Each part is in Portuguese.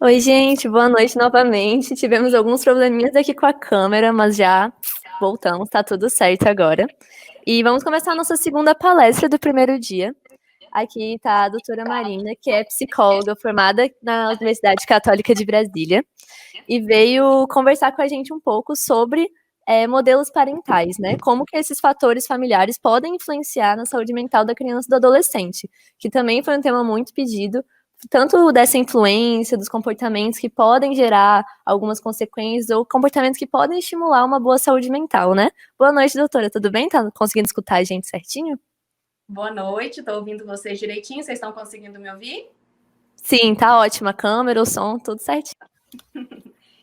Oi, gente, boa noite novamente. Tivemos alguns probleminhas aqui com a câmera, mas já voltamos, tá tudo certo agora. E vamos começar a nossa segunda palestra do primeiro dia. Aqui está a doutora Marina, que é psicóloga formada na Universidade Católica de Brasília, e veio conversar com a gente um pouco sobre modelos parentais, né? Como que esses fatores familiares podem influenciar na saúde mental da criança e do adolescente, que também foi um tema muito pedido, tanto dessa influência, dos comportamentos que podem gerar algumas consequências, ou comportamentos que podem estimular uma boa saúde mental, né? Boa noite, doutora, tudo bem? Tá conseguindo escutar a gente certinho? Boa noite, estou ouvindo vocês direitinho, vocês estão conseguindo me ouvir? Sim, tá ótima, a câmera, o som, tudo certinho.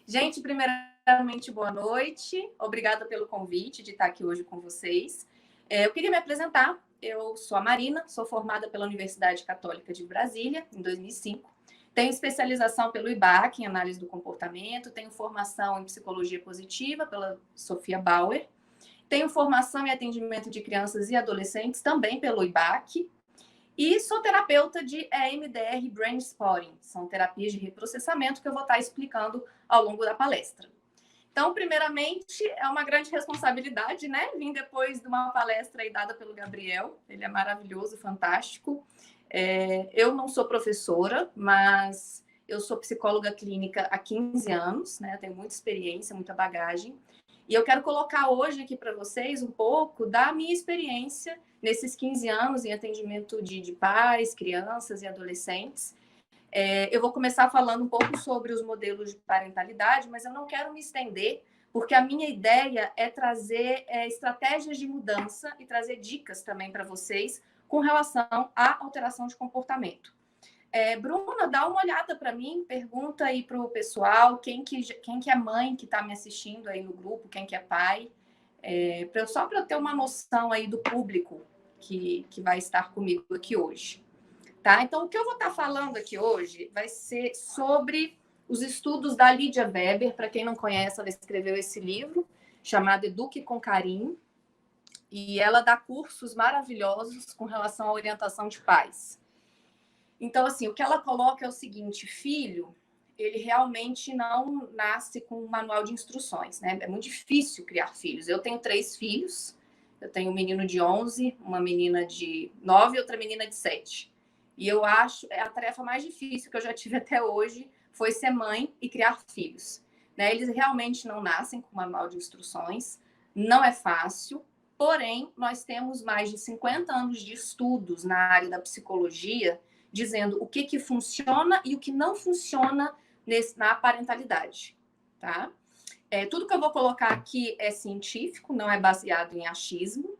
Gente, primeiramente, boa noite, obrigada pelo convite de estar aqui hoje com vocês. Eu queria me apresentar, eu sou a Marina, sou formada pela Universidade Católica de Brasília, em 2005. Tenho especialização pelo IBAC, em análise do comportamento, tenho formação em psicologia positiva pela Sofia Bauer, tenho formação em atendimento de crianças e adolescentes também pelo IBAC, e sou terapeuta de EMDR Brain Spotting, são terapias de reprocessamento que eu vou estar explicando ao longo da palestra. Então, primeiramente, é uma grande responsabilidade, né? Vim depois de uma palestra aí dada pelo Gabriel, ele é maravilhoso, fantástico. Eu não sou professora, mas eu sou psicóloga clínica há 15 anos, né? Eu tenho muita experiência, muita bagagem. E eu quero colocar hoje aqui para vocês um pouco da minha experiência nesses 15 anos em atendimento de pais, crianças e adolescentes. Eu vou começar falando um pouco sobre os modelos de parentalidade, mas eu não quero me estender, porque a minha ideia é trazer estratégias de mudança e trazer dicas também para vocês com relação à alteração de comportamento. Bruna, dá uma olhada para mim, pergunta aí para o pessoal quem que é mãe que está me assistindo aí no grupo, quem que é pai, só para eu ter uma noção aí do público que vai estar comigo aqui hoje. Tá? Então, o que eu vou estar falando aqui hoje vai ser sobre os estudos da Lydia Weber. Para quem não conhece, ela escreveu esse livro chamado Eduque com Carinho, e ela dá cursos maravilhosos com relação à orientação de pais. Então, assim, o que ela coloca é o seguinte: filho, ele realmente não nasce com um manual de instruções, né? É muito difícil criar filhos. Eu tenho 3 filhos, eu tenho um menino de 11, uma menina de 9 e outra menina de 7. E eu acho a tarefa mais difícil que eu já tive até hoje foi ser mãe e criar filhos. Né? Eles realmente não nascem com manual de instruções, não é fácil, porém, nós temos mais de 50 anos de estudos na área da psicologia dizendo o que funciona e o que não funciona na parentalidade, tá? Tudo que eu vou colocar aqui é científico, não é baseado em achismo.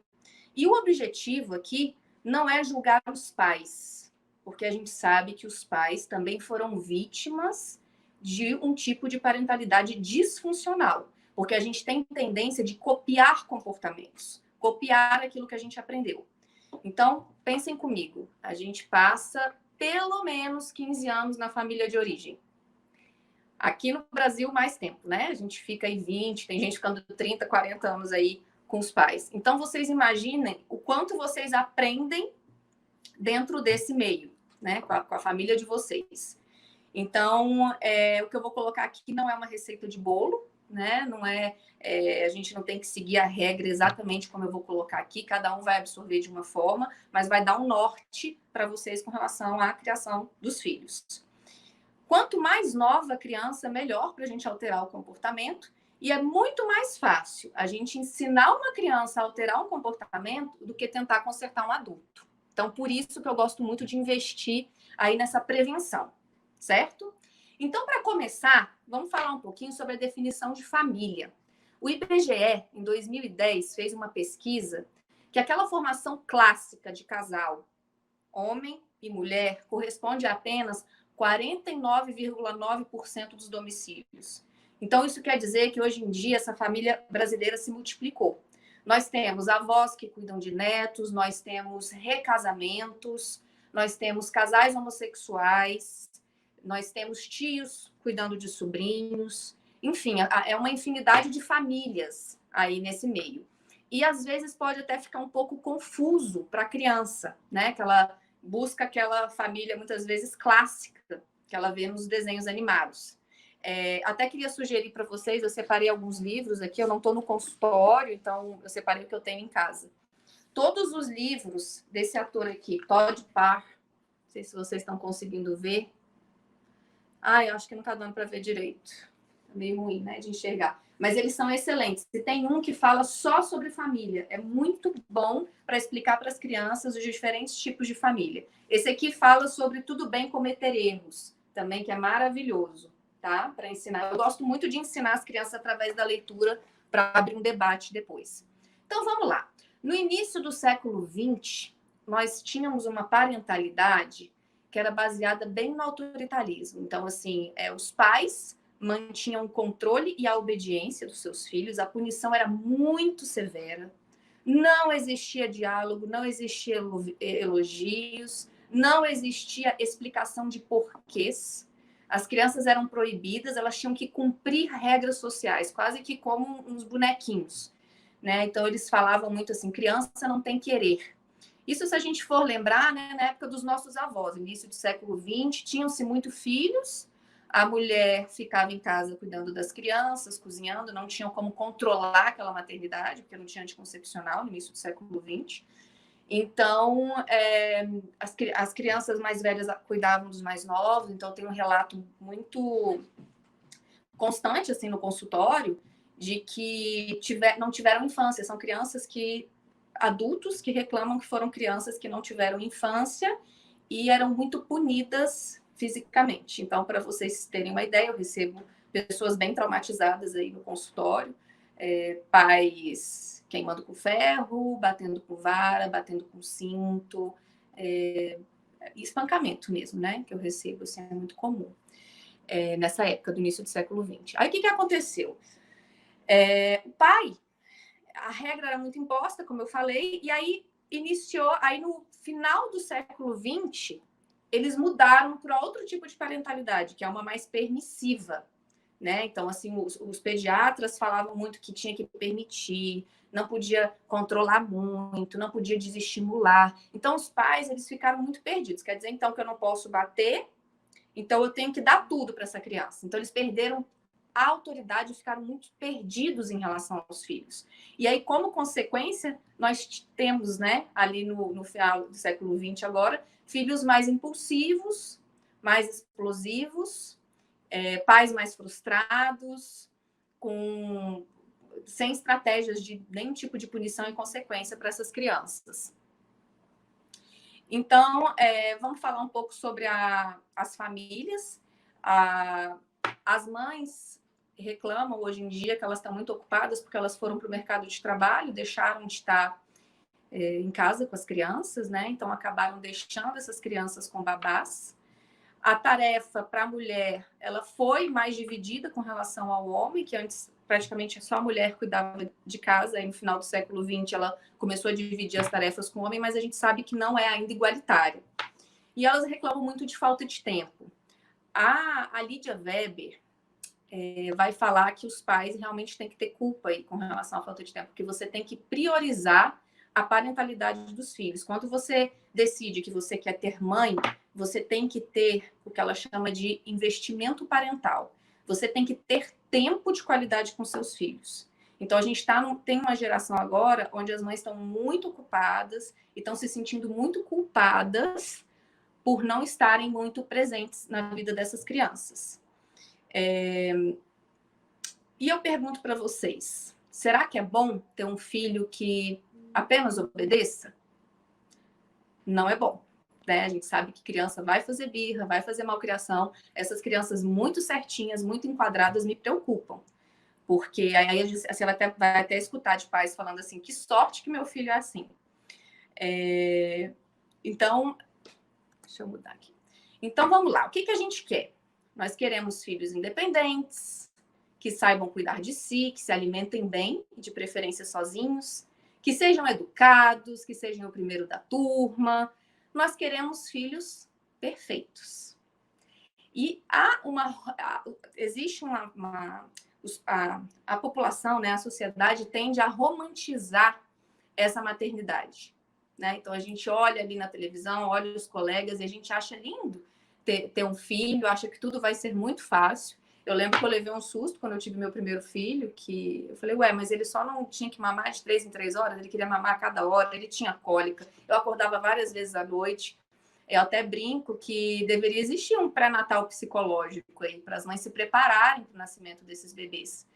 E o objetivo aqui não é julgar os pais, porque a gente sabe que os pais também foram vítimas de um tipo de parentalidade disfuncional, porque a gente tem tendência de copiar comportamentos, copiar aquilo que a gente aprendeu. Então, pensem comigo, a gente passa pelo menos 15 anos na família de origem. Aqui no Brasil, mais tempo, né? A gente fica aí 20, tem gente ficando 30, 40 anos aí com os pais. Então, vocês imaginem o quanto vocês aprendem dentro desse meio, né? Com a família de vocês. Então, o que eu vou colocar aqui não é uma receita de bolo, né? Não a gente não tem que seguir a regra exatamente como eu vou colocar aqui, cada um vai absorver de uma forma, mas vai dar um norte para vocês com relação à criação dos filhos. Quanto mais nova a criança, melhor para a gente alterar o comportamento, e é muito mais fácil a gente ensinar uma criança a alterar um comportamento do que tentar consertar um adulto. Então, por isso que eu gosto muito de investir aí nessa prevenção, certo? Então, para começar, vamos falar um pouquinho sobre a definição de família. O IBGE, em 2010, fez uma pesquisa que aquela formação clássica de casal, homem e mulher, corresponde a apenas 49,9% dos domicílios. Então, isso quer dizer que hoje em dia essa família brasileira se multiplicou. Nós temos avós que cuidam de netos, nós temos recasamentos, nós temos casais homossexuais, nós temos tios cuidando de sobrinhos, enfim, é uma infinidade de famílias aí nesse meio. E às vezes pode até ficar um pouco confuso para a criança, né? Que ela busca aquela família muitas vezes clássica. que ela vê nos desenhos animados. Até queria sugerir para vocês, eu separei alguns livros aqui, eu não estou no consultório, então eu separei o que eu tenho em casa. Todos os livros desse ator aqui, Todd Parr, não sei se vocês estão conseguindo ver. Eu acho que não está dando para ver direito. É meio ruim, né, de enxergar. Mas eles são excelentes. E tem um que fala só sobre família. É muito bom para explicar para as crianças os diferentes tipos de família. Esse aqui fala sobre tudo bem cometer erros, também, que é maravilhoso, tá? Para ensinar. Eu gosto muito de ensinar as crianças através da leitura para abrir um debate depois. Então, vamos lá. No início do século XX, nós tínhamos uma parentalidade que era baseada bem no autoritarismo. Então, assim, os pais mantinham o controle e a obediência dos seus filhos, a punição era muito severa, não existia diálogo, não existia elogios, não existia explicação de porquês. As crianças eram proibidas, elas tinham que cumprir regras sociais, quase que como uns bonequinhos, né? Então, eles falavam muito assim, criança não tem querer. Isso, se a gente for lembrar, né, na época dos nossos avós, início do século XX, tinham-se muito filhos, a mulher ficava em casa cuidando das crianças, cozinhando, não tinham como controlar aquela maternidade, porque não tinha anticoncepcional no início do século XX. Então, as crianças mais velhas cuidavam dos mais novos, então tem um relato muito constante assim no consultório de que não tiveram infância, são crianças adultos que reclamam que foram crianças que não tiveram infância e eram muito punidas fisicamente. Então, para vocês terem uma ideia, eu recebo pessoas bem traumatizadas aí no consultório, pais queimando com ferro, batendo com vara, batendo com cinto, espancamento mesmo, né? Que eu recebo, assim, é muito comum nessa época do início do século XX. Aí, o que aconteceu? O pai, a regra era muito imposta, como eu falei, e aí aí no final do século XX, eles mudaram para outro tipo de parentalidade, que é uma mais permissiva, né? Então, assim, os pediatras falavam muito que tinha que permitir, não podia controlar muito, não podia desestimular. Então, os pais, eles ficaram muito perdidos. Quer dizer, então, que eu não posso bater, então eu tenho que dar tudo para essa criança. Então, eles perderam a autoridade, ficaram muito perdidos em relação aos filhos. E aí, como consequência, nós temos, né, ali no final do século XX agora, filhos mais impulsivos, mais explosivos, pais mais frustrados, sem estratégias de nenhum tipo de punição e consequência para essas crianças. Então, vamos falar um pouco sobre as famílias. As mães reclamam hoje em dia que elas estão muito ocupadas porque elas foram para o mercado de trabalho, deixaram de estar em casa com as crianças, né? Então, acabaram deixando essas crianças com babás. A tarefa para a mulher, ela foi mais dividida com relação ao homem, que antes praticamente só a mulher cuidava de casa, e no final do século XX ela começou a dividir as tarefas com o homem, mas a gente sabe que não é ainda igualitário. E elas reclamam muito de falta de tempo. A Lydia Weber vai falar que os pais realmente têm que ter culpa aí com relação à falta de tempo, porque você tem que priorizar a parentalidade dos filhos. Quando você decide que você quer ter mãe, você tem que ter o que ela chama de investimento parental. Você tem que ter tempo de qualidade com seus filhos. Então, a gente tem uma geração agora onde as mães estão muito ocupadas e estão se sentindo muito culpadas por não estarem muito presentes na vida dessas crianças. E eu pergunto para vocês, será que é bom ter um filho que apenas obedeça? Não é bom, né? A gente sabe que criança vai fazer birra, vai fazer malcriação. Essas crianças muito certinhas, muito enquadradas me preocupam. Porque aí você vai até escutar de pais falando assim, que sorte que meu filho é assim. Então, deixa eu mudar aqui. Então, vamos lá. O que a gente quer? Nós queremos filhos independentes, que saibam cuidar de si, que se alimentem bem, de preferência sozinhos, que sejam educados, que sejam o primeiro da turma. Nós queremos filhos perfeitos. E existe a população, né, a sociedade tende a romantizar essa maternidade, né? Então a gente olha ali na televisão, olha os colegas e a gente acha lindo ter um filho, acha que tudo vai ser muito fácil. Eu lembro que eu levei um susto quando eu tive meu primeiro filho, que eu falei, ué, mas ele só não tinha que mamar de 3 em 3 horas, ele queria mamar a cada hora, ele tinha cólica. Eu acordava várias vezes à noite. Eu até brinco que deveria existir um pré-natal psicológico aí para as mães se prepararem para o nascimento desses bebês,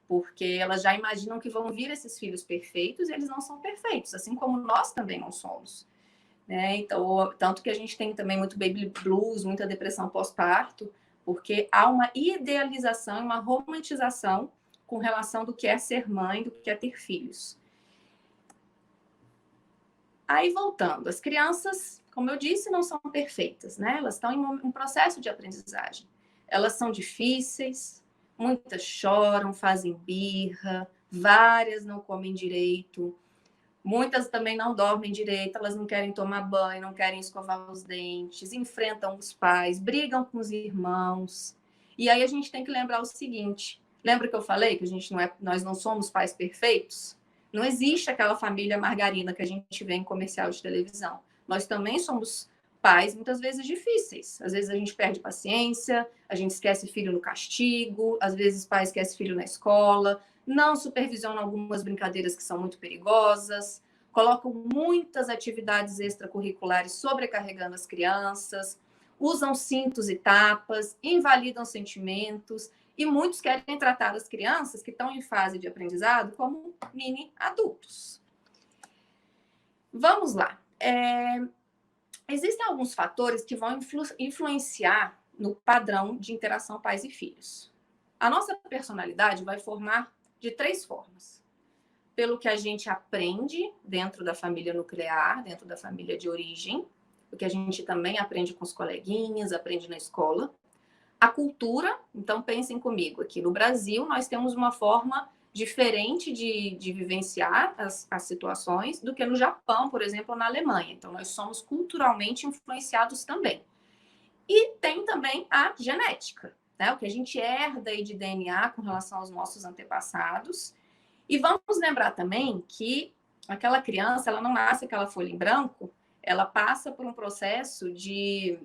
porque elas já imaginam que vão vir esses filhos perfeitos e eles não são perfeitos, assim como nós também não somos. Né? Então, tanto que a gente tem também muito baby blues, muita depressão pós-parto, porque há uma idealização e uma romantização com relação do que é ser mãe, do que é ter filhos. Aí, voltando, as crianças, como eu disse, não são perfeitas, né? Elas estão em um processo de aprendizagem. Elas são difíceis, muitas choram, fazem birra, várias não comem direito, muitas também não dormem direito, elas não querem tomar banho, não querem escovar os dentes, enfrentam os pais, brigam com os irmãos. E aí a gente tem que lembrar o seguinte, lembra que eu falei que nós não somos pais perfeitos? Não existe aquela família margarina que a gente vê em comercial de televisão. Nós também somos pais, muitas vezes, difíceis. Às vezes a gente perde paciência, a gente esquece filho no castigo, às vezes pais esquecem filho na escola, não supervisionam algumas brincadeiras que são muito perigosas, colocam muitas atividades extracurriculares sobrecarregando as crianças, usam cintos e tapas, invalidam sentimentos, e muitos querem tratar as crianças que estão em fase de aprendizado como mini adultos. Vamos lá. Existem alguns fatores que vão influenciar no padrão de interação pais e filhos. A nossa personalidade vai formar de 3 formas. Pelo que a gente aprende dentro da família nuclear, dentro da família de origem, o que a gente também aprende com os coleguinhas, aprende na escola. A cultura, então pensem comigo, aqui no Brasil nós temos uma forma diferente de vivenciar as situações do que no Japão, por exemplo, ou na Alemanha. Então, nós somos culturalmente influenciados também. E tem também a genética, né? O que a gente herda aí de DNA com relação aos nossos antepassados. E vamos lembrar também que aquela criança, ela não nasce aquela folha em branco, ela passa por um processo de...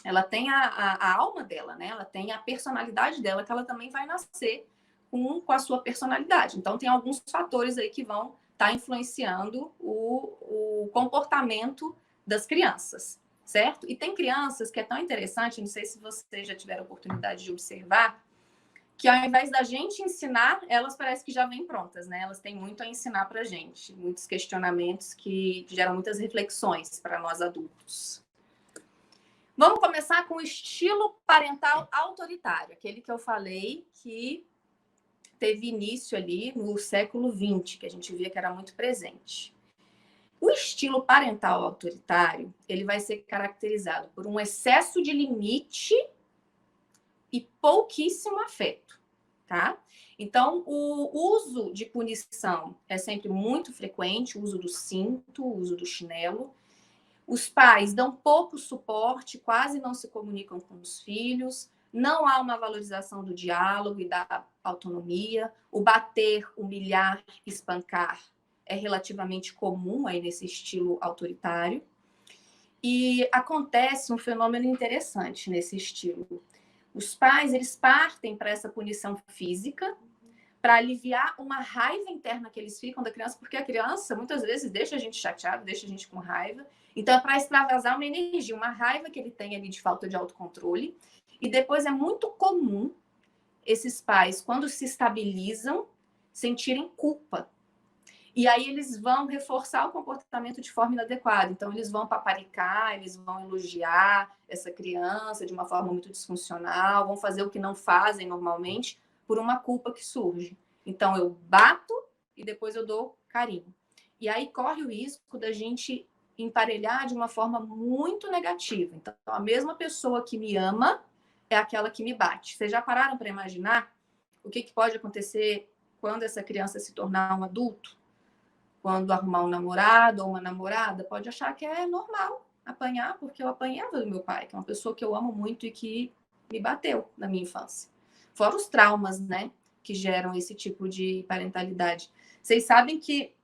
Ela tem a alma dela, né? Ela tem a personalidade dela, que ela também vai nascer com a sua personalidade. Então, tem alguns fatores aí que vão estar influenciando o comportamento das crianças, certo? E tem crianças que é tão interessante, não sei se vocês já tiveram oportunidade de observar, que ao invés da gente ensinar, elas parecem que já vêm prontas, né? Elas têm muito a ensinar para a gente, muitos questionamentos que geram muitas reflexões para nós adultos. Vamos começar com o estilo parental autoritário, aquele que eu falei que teve início ali no século XX, que a gente via que era muito presente. O estilo parental autoritário, ele vai ser caracterizado por um excesso de limite e pouquíssimo afeto, tá? Então, o uso de punição é sempre muito frequente, o uso do cinto, o uso do chinelo. Os pais dão pouco suporte, quase não se comunicam com os filhos, não há uma valorização do diálogo e da autonomia. O bater, humilhar, espancar é relativamente comum aí nesse estilo autoritário. E acontece um fenômeno interessante nesse estilo. Os pais, eles partem para essa punição física para aliviar uma raiva interna que eles ficam da criança, porque a criança, muitas vezes, deixa a gente chateado, deixa a gente com raiva. Então, é para extravasar uma energia, uma raiva que ele tem ali de falta de autocontrole. E depois é muito comum esses pais, quando se estabilizam, sentirem culpa. E aí eles vão reforçar o comportamento de forma inadequada. Então, eles vão paparicar, eles vão elogiar essa criança de uma forma muito disfuncional, vão fazer o que não fazem normalmente por uma culpa que surge. Então, eu bato e depois eu dou carinho. E aí corre o risco da gente emparelhar de uma forma muito negativa. Então, a mesma pessoa que me ama é aquela que me bate. Vocês já pararam para imaginar o que pode acontecer quando essa criança se tornar um adulto? Quando arrumar um namorado ou uma namorada, pode achar que é normal apanhar, porque eu apanhava do meu pai, que é uma pessoa que eu amo muito e que me bateu na minha infância. Fora os traumas, né, que geram esse tipo de parentalidade. Vocês sabem que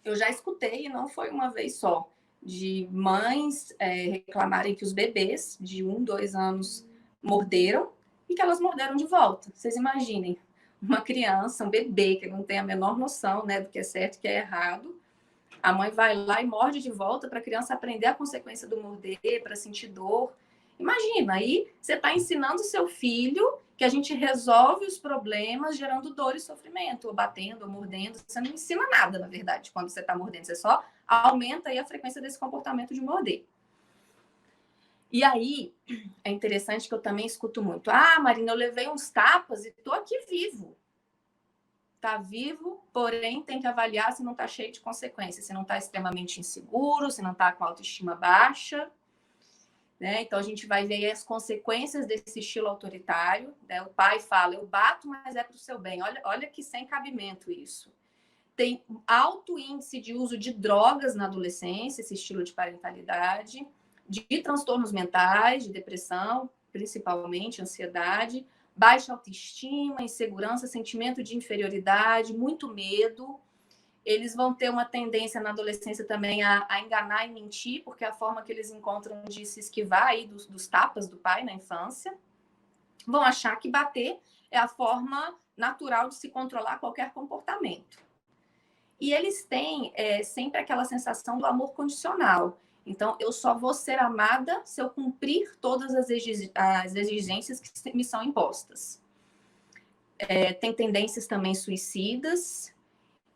eu já escutei, e não foi uma vez só, de mães reclamarem que os bebês de 1, 2 anos morderam e que elas morderam de volta. Vocês imaginem, uma criança, um bebê que não tem a menor noção, né, do que é certo e que é errado, a mãe vai lá e morde de volta para a criança aprender a consequência do morder, para sentir dor. Imagina, aí você está ensinando o seu filho que a gente resolve os problemas gerando dor e sofrimento, ou batendo, ou mordendo. Você não ensina nada, na verdade, quando você está mordendo. Você só aumenta aí a frequência desse comportamento de morder. E aí, é interessante que eu também escuto muito. Ah, Marina, eu levei uns tapas e estou aqui vivo. Está vivo, porém tem que avaliar se não está cheio de consequências, se não está extremamente inseguro, se não está com autoestima baixa. Né? Então, a gente vai ver as consequências desse estilo autoritário. Né? O pai fala, eu bato, mas é para o seu bem. Olha que sem cabimento isso. Tem alto índice de uso de drogas na adolescência, esse estilo de parentalidade, de transtornos mentais, de depressão, principalmente ansiedade, baixa autoestima, insegurança, sentimento de inferioridade, muito medo. Eles vão ter uma tendência na adolescência também a enganar e mentir, porque é a forma que eles encontram de se esquivar aí dos tapas do pai na infância. Vão achar que bater é a forma natural de se controlar qualquer comportamento. E eles têm sempre aquela sensação do amor condicional. Então, eu só vou ser amada se eu cumprir todas as exigências que me são impostas. Tem tendências também suicidas.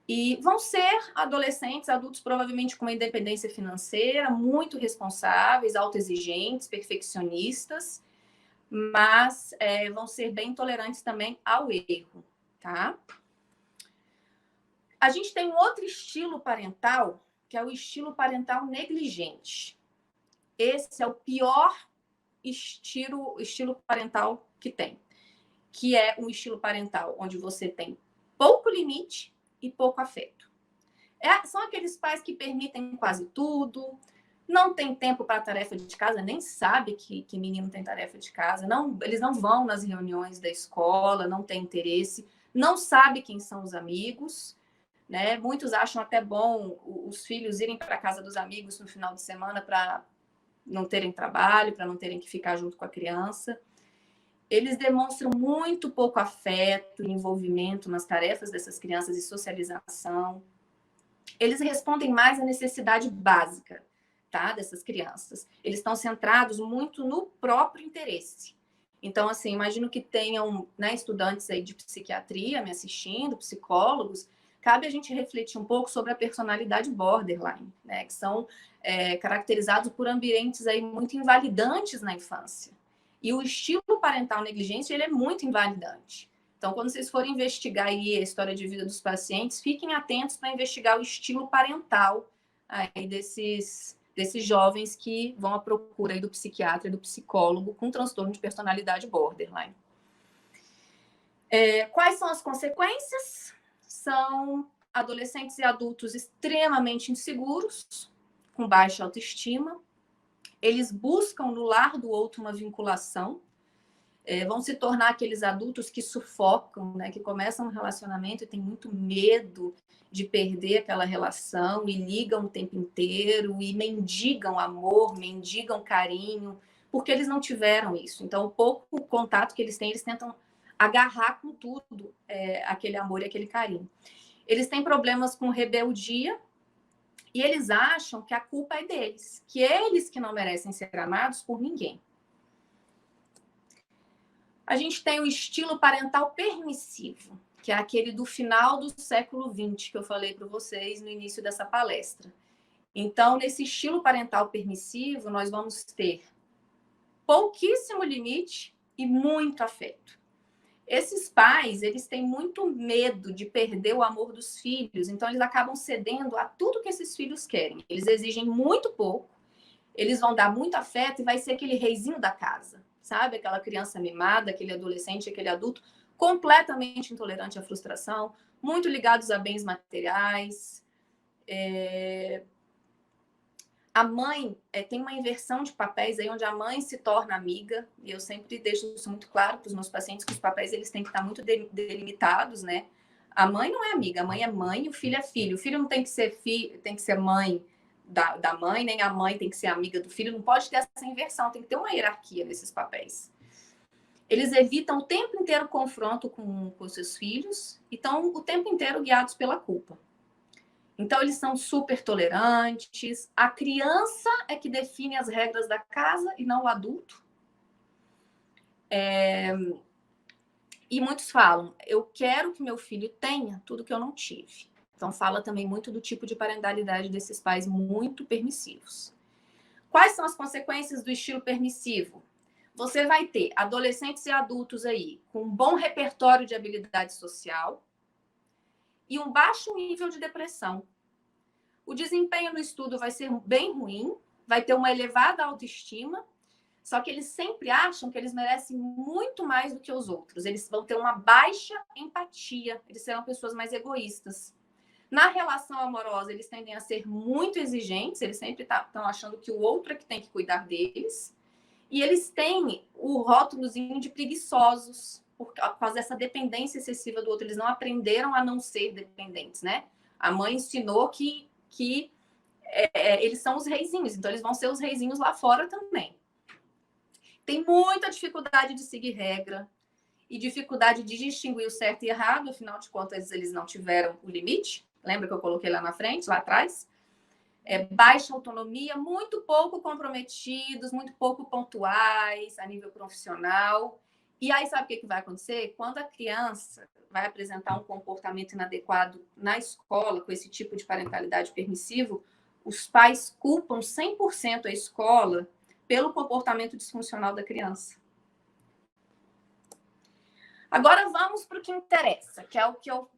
E vão ser adolescentes, adultos provavelmente com uma independência financeira, muito responsáveis, autoexigentes, perfeccionistas, mas vão ser bem tolerantes também ao erro, tá? A gente tem um outro estilo parental, que é o estilo parental negligente. Esse é o pior estilo parental que tem, que é um estilo parental onde você tem pouco limite e pouco afeto. São aqueles pais que permitem quase tudo, não tem tempo para tarefa de casa, nem sabe que menino tem tarefa de casa, eles não vão nas reuniões da escola, não tem interesse, não sabe quem são os amigos, né? Muitos acham até bom os filhos irem para a casa dos amigos no final de semana para não terem trabalho, para não terem que ficar junto com a criança. Eles demonstram muito pouco afeto e envolvimento nas tarefas dessas crianças e socialização. Eles respondem mais à necessidade básica, tá, dessas crianças. Eles estão centrados muito no próprio interesse. Então, assim, imagino que tenham, né, estudantes aí de psiquiatria me assistindo, psicólogos. Cabe a gente refletir um pouco sobre a personalidade borderline, né, que são caracterizados por ambientes aí muito invalidantes na infância. E o estilo parental negligente, ele é muito invalidante. Então, quando vocês forem investigar aí a história de vida dos pacientes, fiquem atentos para investigar o estilo parental aí desses jovens que vão à procura aí do psiquiatra e do psicólogo com transtorno de personalidade borderline. Quais são as consequências? São adolescentes e adultos extremamente inseguros, com baixa autoestima. Eles buscam no lar do outro uma vinculação, vão se tornar aqueles adultos que sufocam, né, que começam um relacionamento e têm muito medo de perder aquela relação e ligam o tempo inteiro e mendigam amor, mendigam carinho, porque eles não tiveram isso. Então, o pouco contato que eles têm, eles tentam agarrar com tudo aquele amor e aquele carinho. Eles têm problemas com rebeldia, e eles acham que a culpa é deles, que eles que não merecem ser amados por ninguém. A gente tem o estilo parental permissivo, que é aquele do final do século XX, que eu falei para vocês no início dessa palestra. Então, nesse estilo parental permissivo, nós vamos ter pouquíssimo limite e muito afeto. Esses pais, eles têm muito medo de perder o amor dos filhos, então eles acabam cedendo a tudo que esses filhos querem. Eles exigem muito pouco, eles vão dar muito afeto e vai ser aquele reizinho da casa, sabe? Aquela criança mimada, aquele adolescente, aquele adulto completamente intolerante à frustração, muito ligados a bens materiais. A mãe tem uma inversão de papéis aí, onde a mãe se torna amiga, e eu sempre deixo isso muito claro para os meus pacientes, que os papéis eles têm que estar muito delimitados, né? A mãe não é amiga, a mãe é mãe e o filho é filho. O filho não tem que ser filho, tem que ser mãe da mãe, nem a mãe tem que ser amiga do filho, não pode ter essa inversão, tem que ter uma hierarquia nesses papéis. Eles evitam o tempo inteiro confronto com seus filhos e estão o tempo inteiro guiados pela culpa. Então, eles são super tolerantes. A criança é que define as regras da casa e não o adulto. E muitos falam, eu quero que meu filho tenha tudo que eu não tive. Então, fala também muito do tipo de parentalidade desses pais muito permissivos. Quais são as consequências do estilo permissivo? Você vai ter adolescentes e adultos aí com um bom repertório de habilidade social e um baixo nível de depressão. O desempenho no estudo vai ser bem ruim, vai ter uma elevada autoestima, só que eles sempre acham que eles merecem muito mais do que os outros. Eles vão ter uma baixa empatia, eles serão pessoas mais egoístas. Na relação amorosa, eles tendem a ser muito exigentes, eles sempre estão achando que o outro é que tem que cuidar deles. E eles têm o rótulozinho de preguiçosos, por causa dessa dependência excessiva do outro. Eles não aprenderam a não ser dependentes, né? A mãe ensinou que eles são os reizinhos, então eles vão ser os reizinhos lá fora também. Tem muita dificuldade de seguir regra e dificuldade de distinguir o certo e errado, afinal de contas, eles não tiveram o limite. Lembra que eu coloquei lá na frente, lá atrás? Baixa autonomia, muito pouco comprometidos, muito pouco pontuais a nível profissional. E aí, sabe o que vai acontecer? Quando a criança vai apresentar um comportamento inadequado na escola, com esse tipo de parentalidade permissivo, os pais culpam 100% a escola pelo comportamento disfuncional da criança. Agora vamos para o que interessa, que é o que eu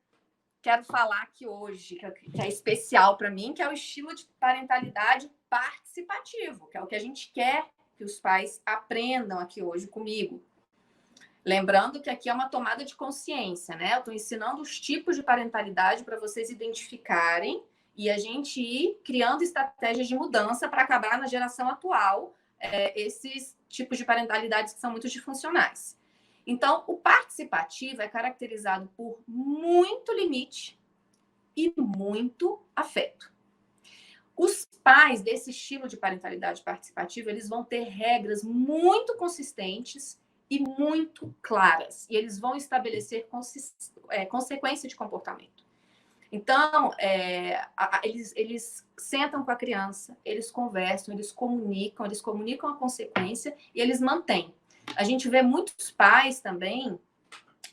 quero falar aqui hoje, que é especial para mim, que é o estilo de parentalidade participativo, que é o que a gente quer que os pais aprendam aqui hoje comigo. Lembrando que aqui é uma tomada de consciência, né? Eu estou ensinando os tipos de parentalidade para vocês identificarem e a gente ir criando estratégias de mudança para acabar na geração atual esses tipos de parentalidades que são muito disfuncionais. Então, o participativo é caracterizado por muito limite e muito afeto. Os pais desse estilo de parentalidade participativa, eles vão ter regras muito consistentes e muito claras. E eles vão estabelecer consequência de comportamento. Então, eles sentam com a criança, eles conversam, eles comunicam a consequência e eles mantêm. A gente vê muitos pais também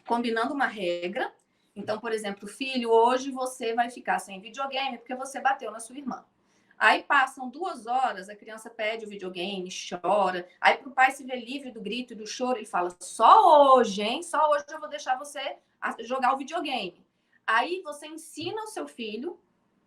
combinando uma regra. Então, por exemplo, filho, hoje você vai ficar sem videogame porque você bateu na sua irmã. Aí passam 2 horas, a criança pede o videogame, chora. Aí para o pai se ver livre do grito e do choro, ele fala, só hoje, hein? Só hoje eu vou deixar você jogar o videogame. Aí você ensina o seu filho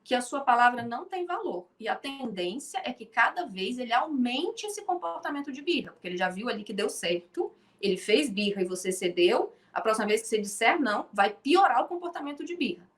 que a sua palavra não tem valor. E a tendência é que cada vez ele aumente esse comportamento de birra, porque ele já viu ali que deu certo, ele fez birra e você cedeu, a próxima vez que você disser não, vai piorar o comportamento de birra.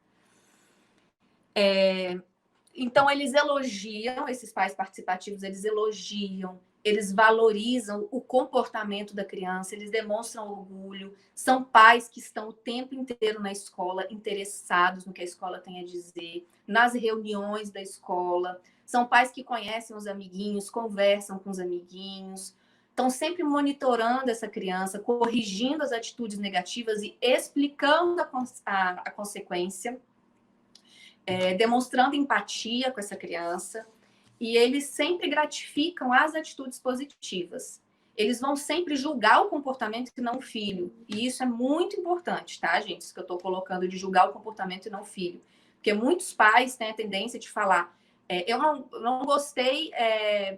Então, eles elogiam, esses pais participativos, eles elogiam, eles valorizam o comportamento da criança, eles demonstram orgulho, são pais que estão o tempo inteiro na escola, interessados no que a escola tem a dizer, nas reuniões da escola, são pais que conhecem os amiguinhos, conversam com os amiguinhos, estão sempre monitorando essa criança, corrigindo as atitudes negativas e explicando a consequência, demonstrando empatia com essa criança. E eles sempre gratificam as atitudes positivas. Eles vão sempre julgar o comportamento e não o filho. E isso é muito importante, tá, gente? Isso que eu estou colocando de julgar o comportamento e não o filho. Porque muitos pais têm a tendência de falar eu não gostei,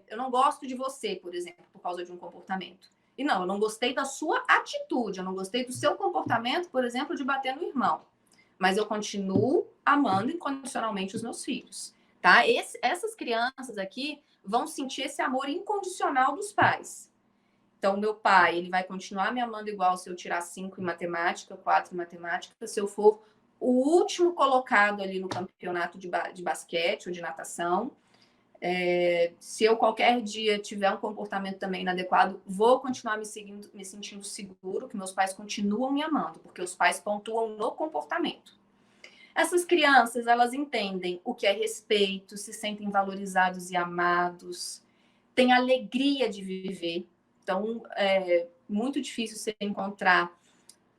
eu não gosto de você, por exemplo, por causa de um comportamento. E não, eu não gostei da sua atitude, eu não gostei do seu comportamento, por exemplo, de bater no irmão. Mas eu continuo amando incondicionalmente os meus filhos. Tá? Essas crianças aqui vão sentir esse amor incondicional dos pais. Então, meu pai, ele vai continuar me amando igual se eu tirar 5 em matemática, 4 em matemática, se eu for o último colocado ali no campeonato de basquete ou de natação. Se eu qualquer dia tiver um comportamento também inadequado, vou continuar me sentindo seguro, que meus pais continuam me amando, porque os pais pontuam no comportamento. Essas crianças, elas entendem o que é respeito, se sentem valorizados e amados, têm alegria de viver. Então, é muito difícil você encontrar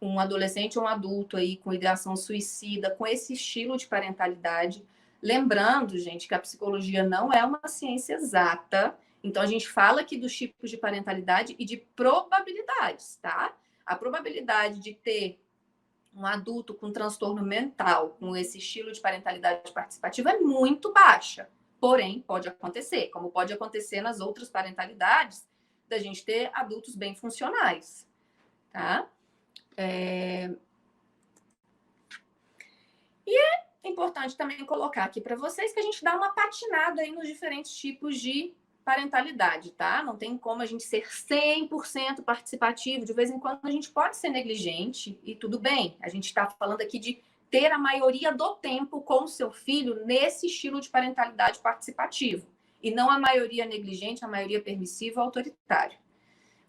um adolescente ou um adulto aí com ideação suicida, com esse estilo de parentalidade. Lembrando, gente, que a psicologia não é uma ciência exata. Então, a gente fala aqui dos tipos de parentalidade e de probabilidades, tá? A probabilidade de ter um adulto com transtorno mental, com esse estilo de parentalidade participativa, é muito baixa. Porém, pode acontecer, como pode acontecer nas outras parentalidades, da gente ter adultos bem funcionais, tá? E é importante também colocar aqui para vocês que a gente dá uma patinada aí nos diferentes tipos de parentalidade, tá? Não tem como a gente ser 100% participativo. De vez em quando a gente pode ser negligente e tudo bem. A gente está falando aqui de ter a maioria do tempo com o seu filho nesse estilo de parentalidade participativo. E não a maioria negligente, a maioria permissiva ou autoritária.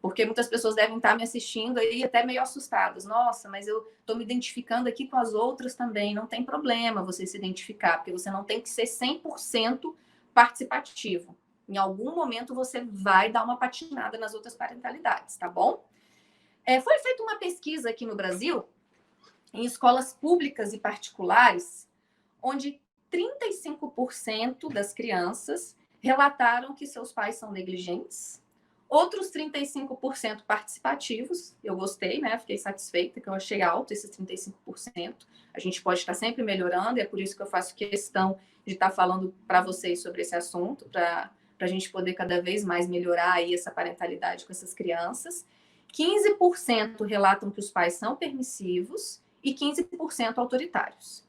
Porque muitas pessoas devem estar me assistindo aí até meio assustadas. Nossa, mas eu estou me identificando aqui com as outras também. Não tem problema você se identificar, porque você não tem que ser 100% participativo. Em algum momento você vai dar uma patinada nas outras parentalidades, tá bom? Foi feita uma pesquisa aqui no Brasil, em escolas públicas e particulares, onde 35% das crianças relataram que seus pais são negligentes. Outros 35% participativos, eu gostei, né? Fiquei satisfeita, que eu achei alto esses 35%. A gente pode estar sempre melhorando, e é por isso que eu faço questão de estar falando para vocês sobre esse assunto, para a gente poder cada vez mais melhorar aí essa parentalidade com essas crianças. 15% relatam que os pais são permissivos e 15% autoritários.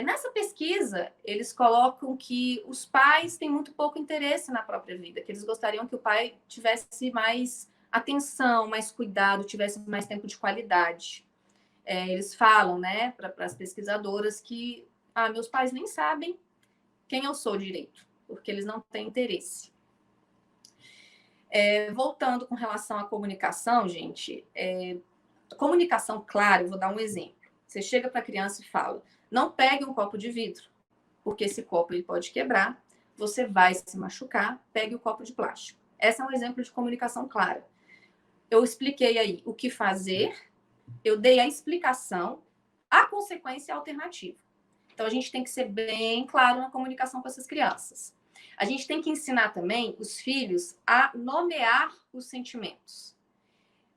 Nessa pesquisa, eles colocam que os pais têm muito pouco interesse na própria vida, que eles gostariam que o pai tivesse mais atenção, mais cuidado, tivesse mais tempo de qualidade. Eles falam, né, para as pesquisadoras que meus pais nem sabem quem eu sou direito, porque eles não têm interesse. Voltando com relação à comunicação, gente, comunicação clara, eu vou dar um exemplo. Você chega para a criança e fala: não pegue um copo de vidro, porque esse copo ele pode quebrar, você vai se machucar, pegue o copo de plástico. Esse é um exemplo de comunicação clara. Eu expliquei aí o que fazer, eu dei a explicação, a consequência e a alternativa. Então, a gente tem que ser bem claro na comunicação com essas crianças. A gente tem que ensinar também os filhos a nomear os sentimentos.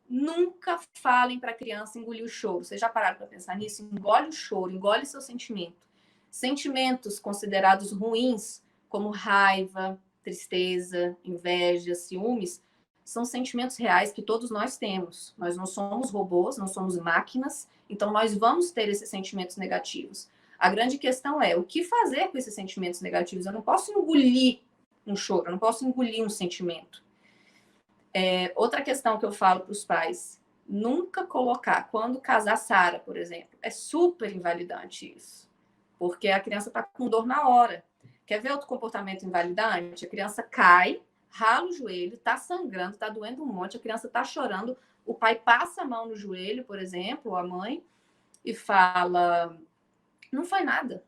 Nunca falem para a criança engolir o choro. Vocês já pararam para pensar nisso? Engole o choro, engole seu sentimento. Sentimentos considerados ruins, como raiva, tristeza, inveja, ciúmes, são sentimentos reais que todos nós temos. Nós não somos robôs, não somos máquinas, então nós vamos ter esses sentimentos negativos. A grande questão é o que fazer com esses sentimentos negativos. Eu não posso engolir um choro, eu não posso engolir um sentimento. Outra questão que eu falo para os pais: nunca colocar, quando casar Sara, por exemplo, é super invalidante isso, porque a criança está com dor na hora. Quer ver outro comportamento invalidante? A criança cai, rala o joelho, está sangrando, está doendo um monte, a criança está chorando, o pai passa a mão no joelho, por exemplo, ou a mãe, e fala: não foi nada,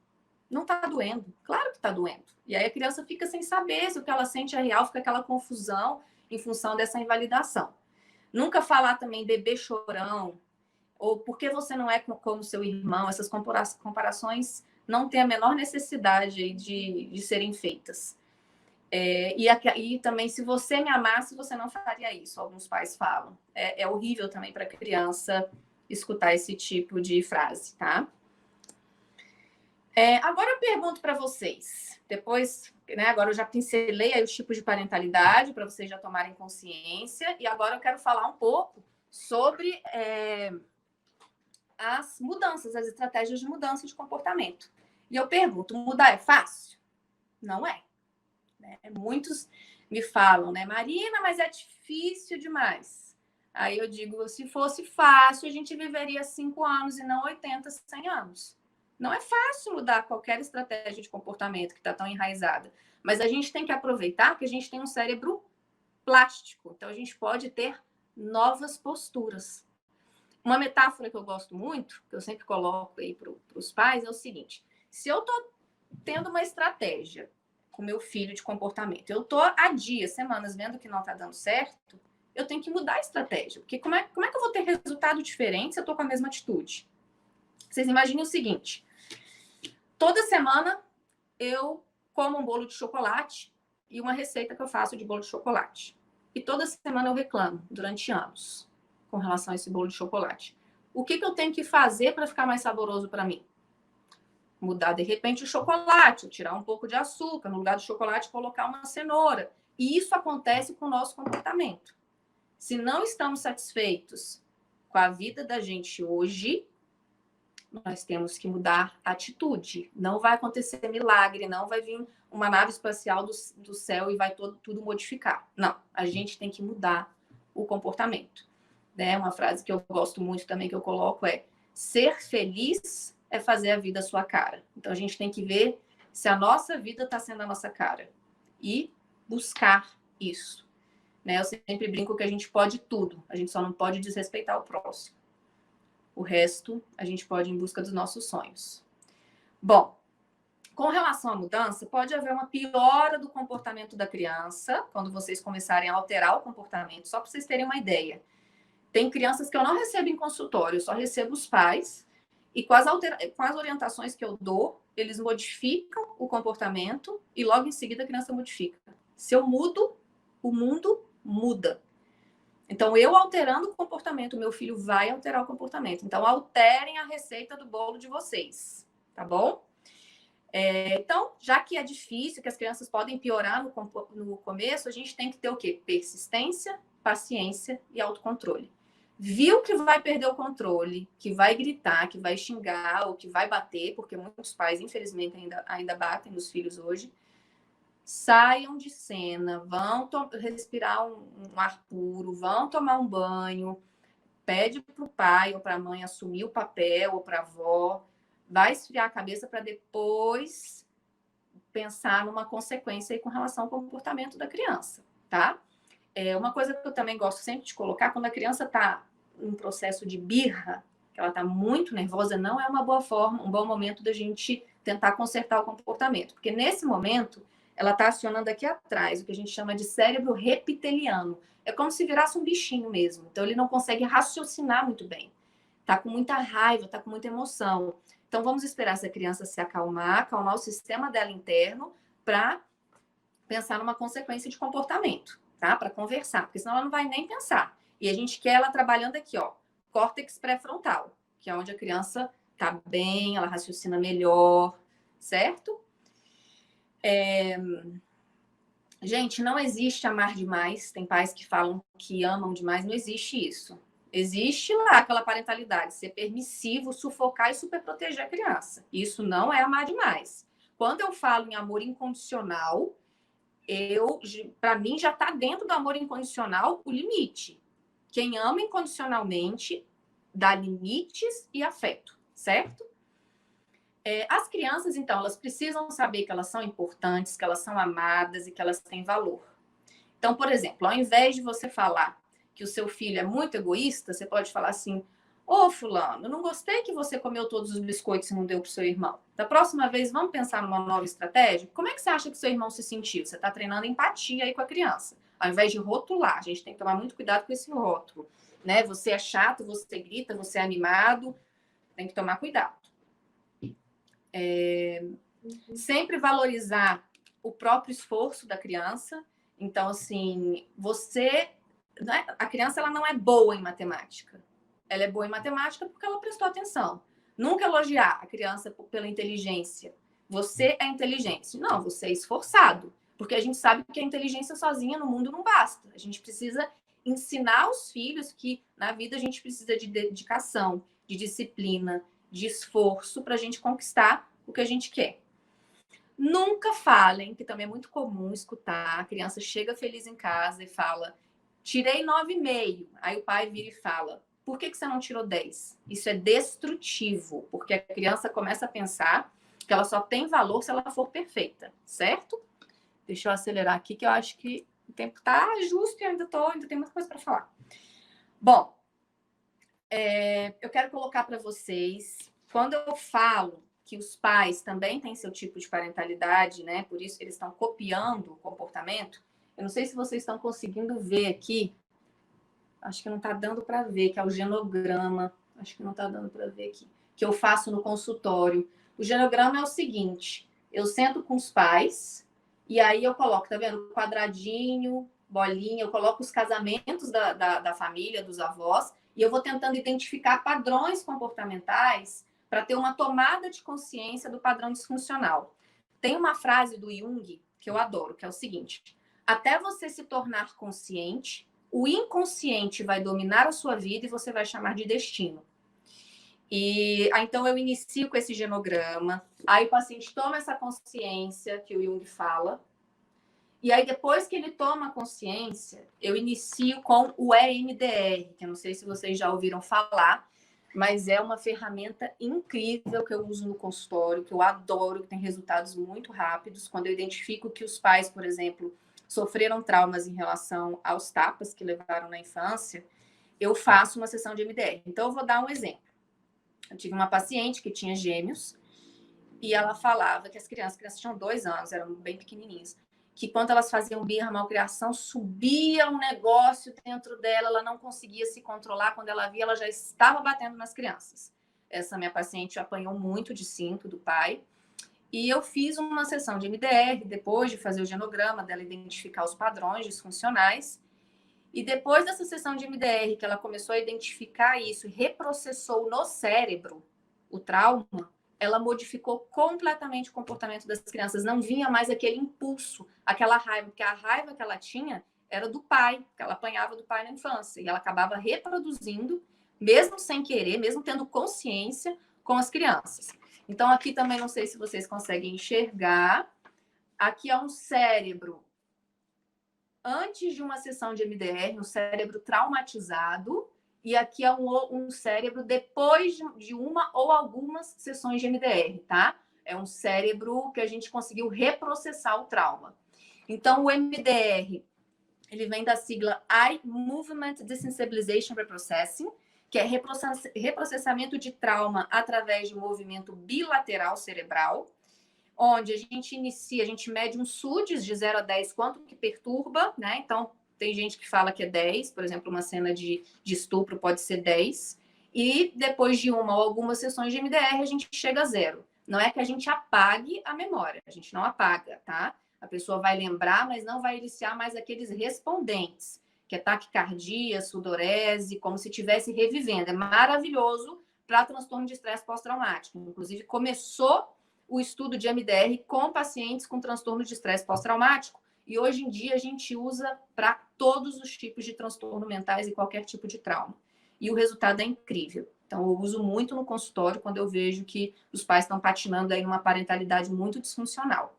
não está doendo. Claro que está doendo. E aí a criança fica sem saber se o que ela sente é real, fica aquela confusão em função dessa invalidação. Nunca falar também bebê chorão, ou por que você não é como seu irmão. Essas comparações não têm a menor necessidade de serem feitas. E também, se você me amasse, você não faria isso, alguns pais falam. É horrível também para a criança escutar esse tipo de frase, tá? Agora eu pergunto para vocês, depois, né, agora eu já pincelei aí os tipos de parentalidade para vocês já tomarem consciência, e agora eu quero falar um pouco sobre as mudanças, as estratégias de mudança de comportamento. E eu pergunto: mudar é fácil? Não é. Muitos me falam, né, Marina, mas é difícil demais. Aí eu digo: se fosse fácil, a gente viveria 5 anos e não 80, 100 anos. Não é fácil mudar qualquer estratégia de comportamento que está tão enraizada. Mas a gente tem que aproveitar que a gente tem um cérebro plástico. Então, a gente pode ter novas posturas. Uma metáfora que eu gosto muito, que eu sempre coloco aí para os pais, é o seguinte: se eu estou tendo uma estratégia com meu filho de comportamento, eu estou há dias, semanas, vendo que não está dando certo, eu tenho que mudar a estratégia. Porque como é que eu vou ter resultado diferente se eu estou com a mesma atitude? Vocês imaginem o seguinte: toda semana eu como um bolo de chocolate e uma receita que eu faço de bolo de chocolate. E toda semana eu reclamo, durante anos, com relação a esse bolo de chocolate. O que eu tenho que fazer para ficar mais saboroso para mim? Mudar, de repente, o chocolate, tirar um pouco de açúcar, no lugar do chocolate, colocar uma cenoura. E isso acontece com o nosso comportamento. Se não estamos satisfeitos com a vida da gente hoje, nós temos que mudar a atitude. Não vai acontecer milagre, não vai vir uma nave espacial do céu e vai tudo modificar. Não, a gente tem que mudar o comportamento. Né? Uma frase que eu gosto muito também, que eu coloco é: ser feliz é fazer a vida a sua cara. Então a gente tem que ver se a nossa vida está sendo a nossa cara e buscar isso. Né? Eu sempre brinco que a gente pode tudo, a gente só não pode desrespeitar o próximo. O resto, a gente pode ir em busca dos nossos sonhos. Bom, com relação à mudança, pode haver uma piora do comportamento da criança quando vocês começarem a alterar o comportamento. Só para vocês terem uma ideia. Tem crianças que eu não recebo em consultório, eu só recebo os pais. E com as orientações que eu dou, eles modificam o comportamento e logo em seguida a criança modifica. Se eu mudo, o mundo muda. Então, eu alterando o comportamento, meu filho vai alterar o comportamento. Então, alterem a receita do bolo de vocês, tá bom? Então, já que é difícil, que as crianças podem piorar no começo, a gente tem que ter o quê? Persistência, paciência e autocontrole. Viu que vai perder o controle, que vai gritar, que vai xingar ou que vai bater, porque muitos pais, infelizmente, ainda batem nos filhos hoje, saiam de cena, vão respirar um ar puro, vão tomar um banho, pede para o pai ou para a mãe assumir o papel ou para a avó, vai esfriar a cabeça para depois pensar numa consequência aí com relação ao comportamento da criança, tá? Uma coisa que eu também gosto sempre de colocar, quando a criança está em processo de birra, que ela está muito nervosa, não é uma boa forma, um bom momento da gente tentar consertar o comportamento, porque nesse momento ela está acionando aqui atrás o que a gente chama de cérebro reptiliano. É como se virasse um bichinho mesmo. Então, ele não consegue raciocinar muito bem. Está com muita raiva, está com muita emoção. Então, vamos esperar essa criança se acalmar o sistema dela interno para pensar numa consequência de comportamento, tá? Para conversar, porque senão ela não vai nem pensar. E a gente quer ela trabalhando aqui, ó, córtex pré-frontal, que é onde a criança está bem, ela raciocina melhor, certo? Gente, não existe amar demais. Tem pais que falam que amam demais. Não existe isso. Existe lá aquela parentalidade, ser permissivo, sufocar e superproteger a criança. Isso não é amar demais. Quando eu falo em amor incondicional, para mim já está dentro do amor incondicional o limite. Quem ama incondicionalmente dá limites e afeto, certo? As crianças, então, elas precisam saber que elas são importantes, que elas são amadas e que elas têm valor. Então, por exemplo, ao invés de você falar que o seu filho é muito egoísta, você pode falar assim: ô fulano, não gostei que você comeu todos os biscoitos e não deu para o seu irmão. Da próxima vez, vamos pensar numa nova estratégia? Como é que você acha que seu irmão se sentiu? Você está treinando empatia aí com a criança. Ao invés de rotular, a gente tem que tomar muito cuidado com esse rótulo. Né? Você é chato, você grita, você é animado. Tem que tomar cuidado. Sempre valorizar o próprio esforço da criança. Então, assim, né? A criança ela não é boa em matemática. Ela é boa em matemática porque ela prestou atenção. Nunca elogiar a criança pela inteligência. Você é inteligente. Não, você é esforçado. Porque a gente sabe que a inteligência sozinha no mundo não basta. A gente precisa ensinar os filhos que na vida a gente precisa de dedicação, de disciplina, de esforço para a gente conquistar o que a gente quer. Nunca falem, que também é muito comum escutar, a criança chega feliz em casa e fala: tirei 9,5. Aí o pai vira e fala: por que você não tirou 10? Isso é destrutivo, porque a criança começa a pensar que ela só tem valor se ela for perfeita, certo? Deixa eu acelerar aqui, que eu acho que o tempo tá justo e ainda tem muita coisa para falar. Bom, Eu quero colocar para vocês, quando eu falo que os pais também têm seu tipo de parentalidade, né? Por isso eles estão copiando o comportamento. Eu não sei se vocês estão conseguindo ver aqui. Acho que não está dando para ver, que é o genograma. Acho que não está dando para ver aqui. Que eu faço no consultório. O genograma é o seguinte: eu sento com os pais e aí eu coloco, tá vendo? Quadradinho, bolinha, eu coloco os casamentos da família, dos avós, e eu vou tentando identificar padrões comportamentais para ter uma tomada de consciência do padrão disfuncional. Tem uma frase do Jung que eu adoro, que é o seguinte: até você se tornar consciente, o inconsciente vai dominar a sua vida e você vai chamar de destino. E então eu inicio com esse genograma, aí o paciente toma essa consciência que o Jung fala, e aí depois que ele toma consciência, eu inicio com o EMDR, que eu não sei se vocês já ouviram falar, mas é uma ferramenta incrível que eu uso no consultório, que eu adoro, que tem resultados muito rápidos. Quando eu identifico que os pais, por exemplo, sofreram traumas em relação aos tapas que levaram na infância, eu faço uma sessão de EMDR. Então, eu vou dar um exemplo. Eu tive uma paciente que tinha gêmeos e ela falava que as crianças tinham 2 anos, eram bem pequenininhas, que quando elas faziam birra, malcriação, subia um negócio dentro dela, ela não conseguia se controlar. Quando ela via, ela já estava batendo nas crianças. Essa minha paciente apanhou muito de cinto do pai. E eu fiz uma sessão de MDR, depois de fazer o genograma dela identificar os padrões disfuncionais. E depois dessa sessão de MDR, que ela começou a identificar isso e reprocessou no cérebro o trauma, ela modificou completamente o comportamento das crianças. Não vinha mais aquele impulso, aquela raiva, porque a raiva que ela tinha era do pai, que ela apanhava do pai na infância. E ela acabava reproduzindo, mesmo sem querer, mesmo tendo consciência, com as crianças. Então, aqui também não sei se vocês conseguem enxergar. Aqui é um cérebro antes de uma sessão de MDR, um cérebro traumatizado, e aqui é um cérebro depois de uma ou algumas sessões de MDR, tá? É um cérebro que a gente conseguiu reprocessar o trauma. Então, o MDR, ele vem da sigla Eye Movement Desensibilization Reprocessing, que é reprocessamento de trauma através de movimento bilateral cerebral, onde a gente inicia, a gente mede um SUDES de 0 a 10, quanto que perturba, né? Então, tem gente que fala que é 10, por exemplo, uma cena de estupro pode ser 10, e depois de uma ou algumas sessões de MDR, a gente chega a 0. Não é que a gente apague a memória, a gente não apaga, tá? A pessoa vai lembrar, mas não vai iniciar mais aqueles respondentes, que é taquicardia, sudorese, como se estivesse revivendo. É maravilhoso para transtorno de estresse pós-traumático. Inclusive, começou o estudo de MDR com pacientes com transtorno de estresse pós-traumático, e hoje em dia a gente usa para todos os tipos de transtorno mentais e qualquer tipo de trauma. E o resultado é incrível. Então, eu uso muito no consultório quando eu vejo que os pais estão patinando aí numa parentalidade muito disfuncional.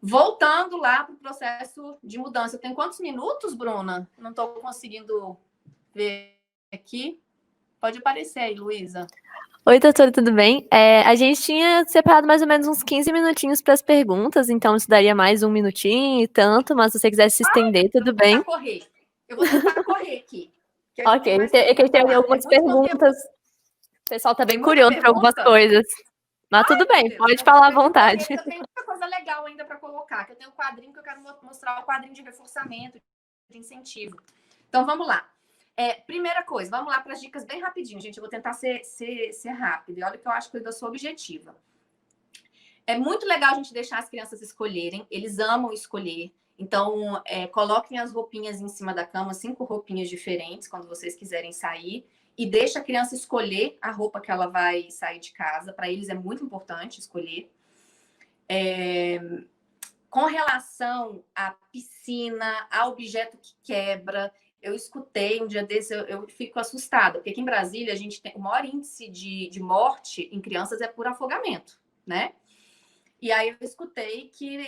Voltando lá para o processo de mudança. Tem quantos minutos, Bruna? Não estou conseguindo ver aqui. Pode aparecer aí, Luísa. Oi, doutora, tudo bem? A gente tinha separado mais ou menos uns 15 minutinhos para as perguntas, então isso daria mais 1 minutinho e tanto, mas se você quiser se estender, tudo bem. Eu vou tentar correr aqui. Ok, é que tem algumas perguntas. O pessoal está bem curioso para algumas coisas. Mas tudo bem, pode falar à vontade. Eu tenho muita coisa legal ainda para colocar, que eu tenho um quadrinho que eu quero mostrar, o quadrinho de reforçamento, de incentivo. Então, vamos lá. Primeira coisa, vamos lá para as dicas bem rapidinho, gente. Eu vou tentar ser rápido. E olha que eu acho que eu sou objetiva. É muito legal a gente deixar as crianças escolherem. Eles amam escolher. Então, coloquem as roupinhas em cima da cama, 5 roupinhas diferentes, quando vocês quiserem sair. E deixa a criança escolher a roupa que ela vai sair de casa. Para eles é muito importante escolher. Com relação à piscina, a objeto que quebra, eu escutei um dia desse, eu fico assustada, porque aqui em Brasília a gente tem o maior índice de morte em crianças é por afogamento, né? E aí eu escutei que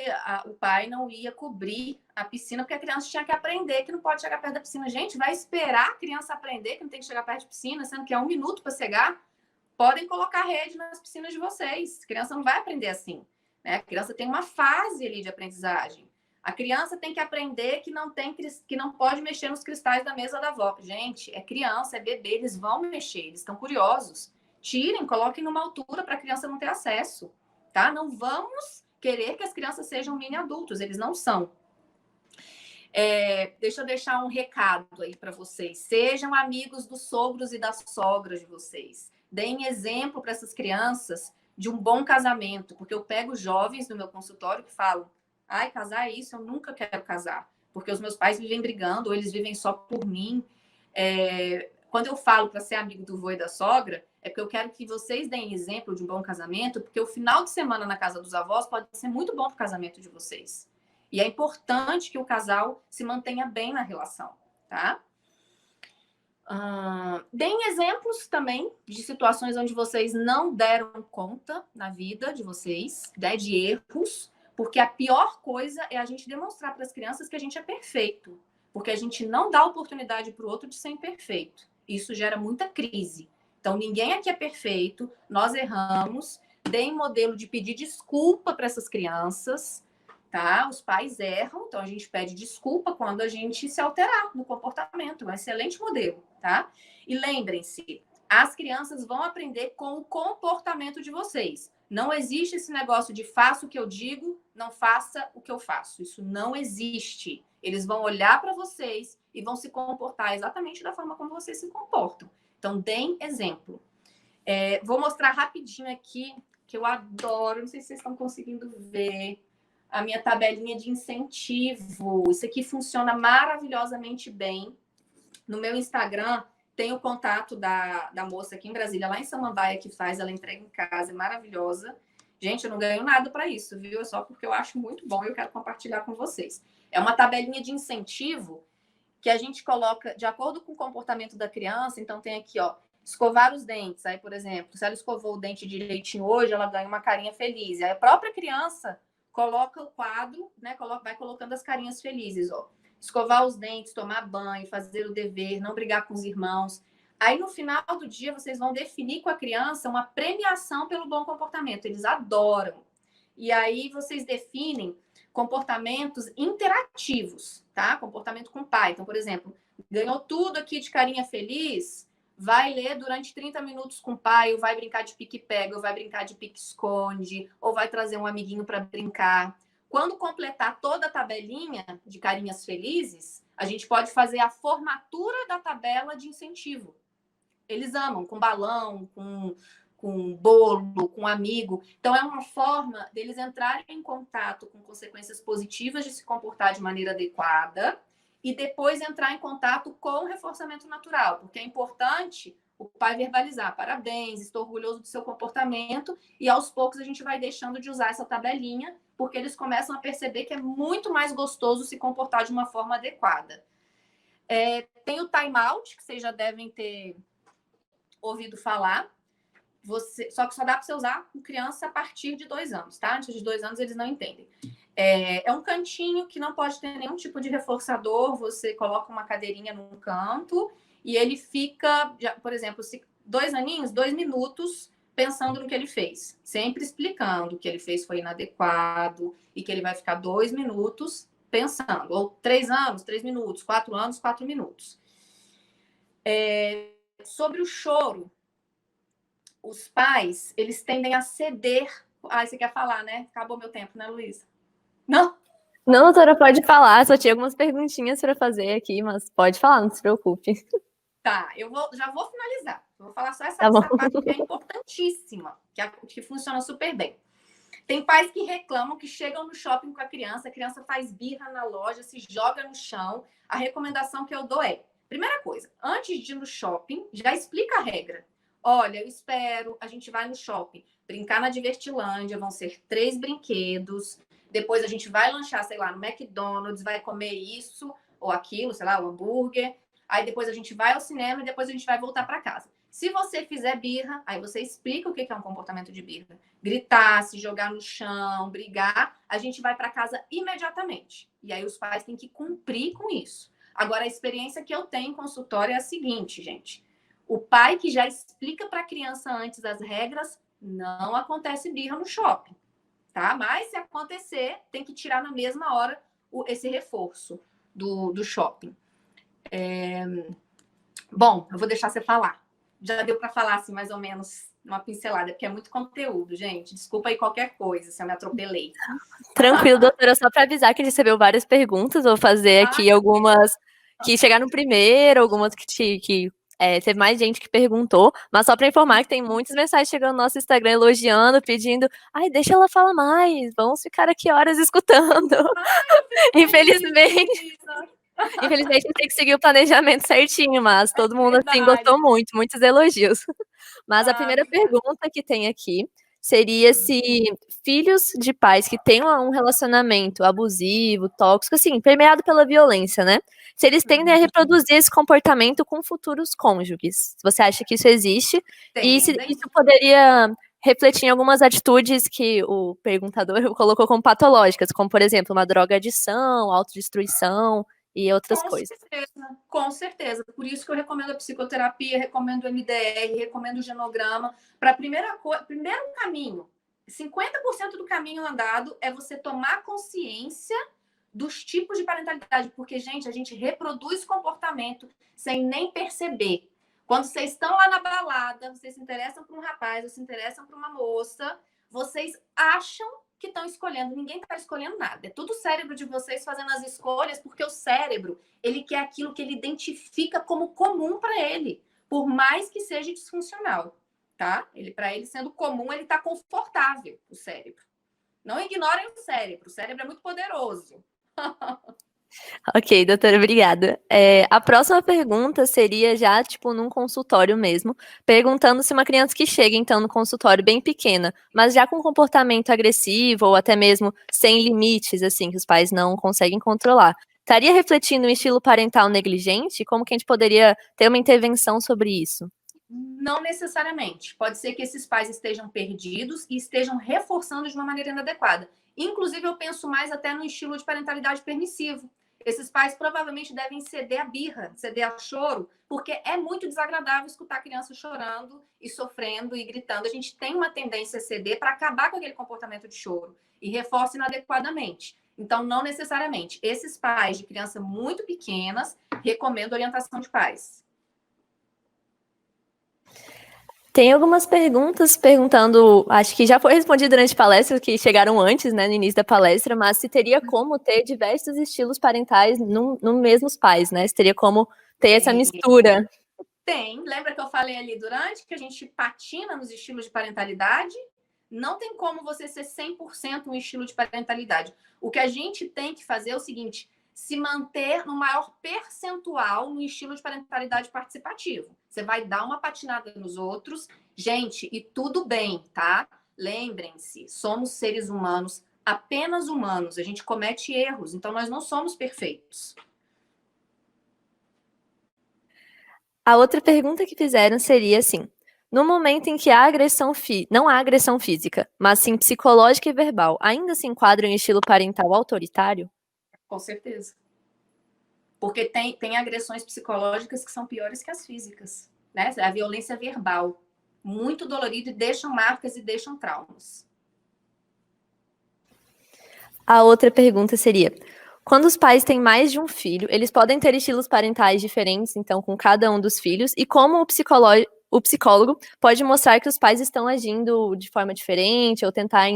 o pai não ia cobrir a piscina, porque a criança tinha que aprender que não pode chegar perto da piscina. Gente, vai esperar a criança aprender que não tem que chegar perto de piscina, sendo que é 1 minuto para cegar? Podem colocar rede nas piscinas de vocês. A criança não vai aprender assim, né? A criança tem uma fase ali de aprendizagem. A criança tem que aprender que não pode mexer nos cristais da mesa da avó. Gente, é criança, é bebê, eles vão mexer, eles estão curiosos. Tirem, coloquem numa altura para a criança não ter acesso, tá? Não vamos querer que as crianças sejam mini adultos, eles não são. Deixa eu deixar um recado aí para vocês. Sejam amigos dos sogros e das sogras de vocês. Deem exemplo para essas crianças de um bom casamento, porque eu pego jovens no meu consultório que falam: ai, casar é isso, eu nunca quero casar, porque os meus pais vivem brigando, ou eles vivem só por mim. Quando eu falo para ser amigo do vô e da sogra, é porque eu quero que vocês deem exemplo de um bom casamento, porque o final de semana na casa dos avós pode ser muito bom para o casamento de vocês. E é importante que o casal se mantenha bem na relação, tá? Deem exemplos também de situações onde vocês não deram conta na vida de vocês, né, de erros, porque a pior coisa é a gente demonstrar para as crianças que a gente é perfeito, porque a gente não dá oportunidade para o outro de ser imperfeito. Isso gera muita crise. Então, ninguém aqui é perfeito, nós erramos. Deem modelo de pedir desculpa para essas crianças, tá? Os pais erram, então a gente pede desculpa quando a gente se alterar no comportamento. É um excelente modelo, tá? E lembrem-se, as crianças vão aprender com o comportamento de vocês. Não existe esse negócio de faça o que eu digo, não faça o que eu faço. Isso não existe. Eles vão olhar para vocês e vão se comportar exatamente da forma como vocês se comportam. Então, deem exemplo. Vou mostrar rapidinho aqui, que eu adoro, não sei se vocês estão conseguindo ver, a minha tabelinha de incentivo. Isso aqui funciona maravilhosamente bem. No meu Instagram, tem o contato da moça aqui em Brasília, lá em Samambaia, que faz, ela entrega em casa, é maravilhosa. Gente, eu não ganho nada para isso, viu? É só porque eu acho muito bom e eu quero compartilhar com vocês. É uma tabelinha de incentivo que a gente coloca de acordo com o comportamento da criança. Então, tem aqui, ó, escovar os dentes. Aí, por exemplo, se ela escovou o dente direitinho hoje, ela ganha uma carinha feliz. Aí a própria criança coloca o quadro, né? Vai colocando as carinhas felizes, ó. Escovar os dentes, tomar banho, fazer o dever, não brigar com os irmãos. Aí, no final do dia, vocês vão definir com a criança uma premiação pelo bom comportamento. Eles adoram. E aí, vocês definem comportamentos interativos, tá? Comportamento com o pai. Então, por exemplo, ganhou tudo aqui de carinha feliz, vai ler durante 30 minutos com o pai, ou vai brincar de pique-pega, ou vai brincar de pique-esconde, ou vai trazer um amiguinho para brincar. Quando completar toda a tabelinha de carinhas felizes, a gente pode fazer a formatura da tabela de incentivo. Eles amam, com balão, com bolo, com amigo. Então, é uma forma deles entrarem em contato com consequências positivas de se comportar de maneira adequada e depois entrar em contato com o reforçamento natural, porque é importante o pai verbalizar: parabéns, estou orgulhoso do seu comportamento, e aos poucos a gente vai deixando de usar essa tabelinha, porque eles começam a perceber que é muito mais gostoso se comportar de uma forma adequada. Tem o time out, que vocês já devem ter ouvido falar. Só que só dá para você usar com criança a partir de 2 anos, tá? Antes de 2 anos eles não entendem. É um cantinho que não pode ter nenhum tipo de reforçador. Você coloca uma cadeirinha num canto e ele fica, por exemplo, 2 aninhos, 2 minutos pensando no que ele fez. Sempre explicando que o que ele fez foi inadequado e que ele vai ficar 2 minutos pensando. Ou 3 anos, 3 minutos. 4 anos, 4 minutos. Sobre o choro, os pais, eles tendem a ceder. Você quer falar, né? Acabou meu tempo, né, Luísa? Não? Não, doutora, pode falar. Só tinha algumas perguntinhas para fazer aqui, mas pode falar, não se preocupe. Tá, já vou finalizar. Vou falar só essa parte que é importantíssima, que funciona super bem. Tem pais que reclamam que chegam no shopping com a criança faz birra na loja, se joga no chão. A recomendação que eu dou é: primeira coisa, antes de ir no shopping, já explica a regra. Olha, eu espero, a gente vai no shopping brincar na Divertilândia, vão ser 3 brinquedos, depois a gente vai lanchar, sei lá, no McDonald's, vai comer isso ou aquilo, sei lá, o hambúrguer, aí depois a gente vai ao cinema e depois a gente vai voltar para casa. Se você fizer birra, aí você explica o que é um comportamento de birra. Gritar, se jogar no chão, brigar, a gente vai para casa imediatamente. E aí os pais têm que cumprir com isso. Agora, a experiência que eu tenho em consultório é a seguinte, gente. O pai que já explica para a criança antes as regras, não acontece birra no shopping, tá? Mas se acontecer, tem que tirar na mesma hora esse reforço do shopping. Bom, eu vou deixar você falar. Já deu para falar, assim, mais ou menos, uma pincelada, porque é muito conteúdo, gente. Desculpa aí qualquer coisa, se eu me atropelei. Tranquilo, doutora, só para avisar que a gente recebeu várias perguntas, vou fazer aqui algumas que chegaram primeiro, algumas que teve mais gente que perguntou, mas só para informar que tem muitas mensagens chegando no nosso Instagram elogiando, pedindo, ai, deixa ela falar mais, vamos ficar aqui horas escutando. Infelizmente, a gente tem que seguir o planejamento certinho, mas todo mundo assim gostou muito, muitos elogios. Mas a primeira pergunta que tem aqui seria se filhos de pais que têm um relacionamento abusivo, tóxico, assim, permeado pela violência, né? Se eles tendem a reproduzir esse comportamento com futuros cônjuges. Você acha que isso existe? E se isso poderia refletir em algumas atitudes que o perguntador colocou como patológicas, como, por exemplo, uma droga-adição, autodestruição e outras coisas. Com certeza. Por isso que eu recomendo a psicoterapia, recomendo o MDR, recomendo o genograma. Para primeiro caminho, 50% do caminho andado é você tomar consciência dos tipos de parentalidade, porque, gente, a gente reproduz comportamento sem nem perceber. Quando vocês estão lá na balada, vocês se interessam por um rapaz, ou se interessam por uma moça, vocês acham que estão escolhendo. Ninguém está escolhendo nada. É tudo o cérebro de vocês fazendo as escolhas, porque o cérebro, ele quer aquilo que ele identifica como comum para ele, por mais que seja disfuncional, tá? Para ele sendo comum, ele está confortável, o cérebro. Não ignorem o cérebro é muito poderoso. Ok, doutora, obrigada. A próxima pergunta seria já, tipo, num consultório mesmo, perguntando se uma criança que chega, então, no consultório bem pequena, mas já com comportamento agressivo ou até mesmo sem limites, assim, que os pais não conseguem controlar, estaria refletindo um estilo parental negligente? Como que a gente poderia ter uma intervenção sobre isso? Não necessariamente. Pode ser que esses pais estejam perdidos e estejam reforçando de uma maneira inadequada. Inclusive, eu penso mais até no estilo de parentalidade permissivo. Esses pais provavelmente devem ceder a birra, ceder a choro, porque é muito desagradável escutar a criança chorando e sofrendo e gritando. A gente tem uma tendência a ceder para acabar com aquele comportamento de choro e reforça inadequadamente. Então, não necessariamente. Esses pais de crianças muito pequenas, recomendo orientação de pais. Tem algumas perguntas perguntando, acho que já foi respondido durante a palestra, que chegaram antes, né, no início da palestra, mas se teria como ter diversos estilos parentais no mesmos pais, né? Se teria como ter essa mistura. Tem. Lembra que eu falei ali durante que a gente patina nos estilos de parentalidade? Não tem como você ser 100% um estilo de parentalidade. O que a gente tem que fazer é o seguinte: se manter no maior percentual no estilo de parentalidade participativo. Você vai dar uma patinada nos outros. Gente, e tudo bem, tá? Lembrem-se, somos seres humanos, apenas humanos. A gente comete erros, então nós não somos perfeitos. A outra pergunta que fizeram seria assim: no momento em que há agressão não há agressão física, mas sim psicológica e verbal, ainda se enquadra em estilo parental autoritário? Com certeza. Porque tem agressões psicológicas que são piores que as físicas, né? A violência verbal, muito dolorida, e deixam marcas e deixam traumas. A outra pergunta seria: quando os pais têm mais de um filho, eles podem ter estilos parentais diferentes, então, com cada um dos filhos, e como o psicólogo pode mostrar que os pais estão agindo de forma diferente ou tentar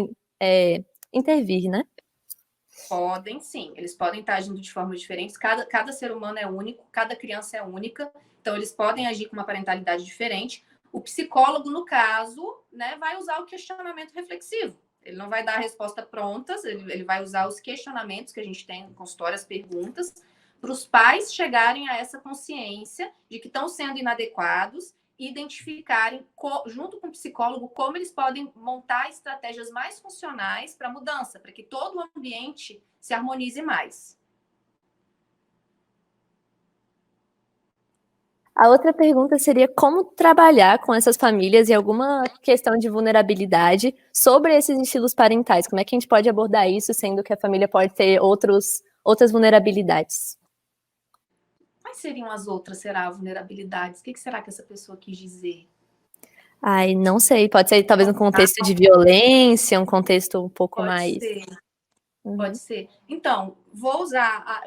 intervir, né? Podem, sim. Eles podem estar agindo de formas diferentes. Cada ser humano é único, cada criança é única. Então, eles podem agir com uma parentalidade diferente. O psicólogo, no caso, né, vai usar o questionamento reflexivo. Ele não vai dar a resposta prontas, ele vai usar os questionamentos que a gente tem no consultório, as perguntas, para os pais chegarem a essa consciência de que estão sendo inadequados e identificarem, junto com o psicólogo, como eles podem montar estratégias mais funcionais para a mudança, para que todo o ambiente se harmonize mais. A outra pergunta seria como trabalhar com essas famílias e alguma questão de vulnerabilidade sobre esses estilos parentais. Como é que a gente pode abordar isso, sendo que a família pode ter outras vulnerabilidades? Quais seriam as outras, vulnerabilidades? O que será que essa pessoa quis dizer? Ai, não sei. Pode ser talvez um contexto de violência, um contexto um pouco mais... Ser. Uhum. Pode ser. Então,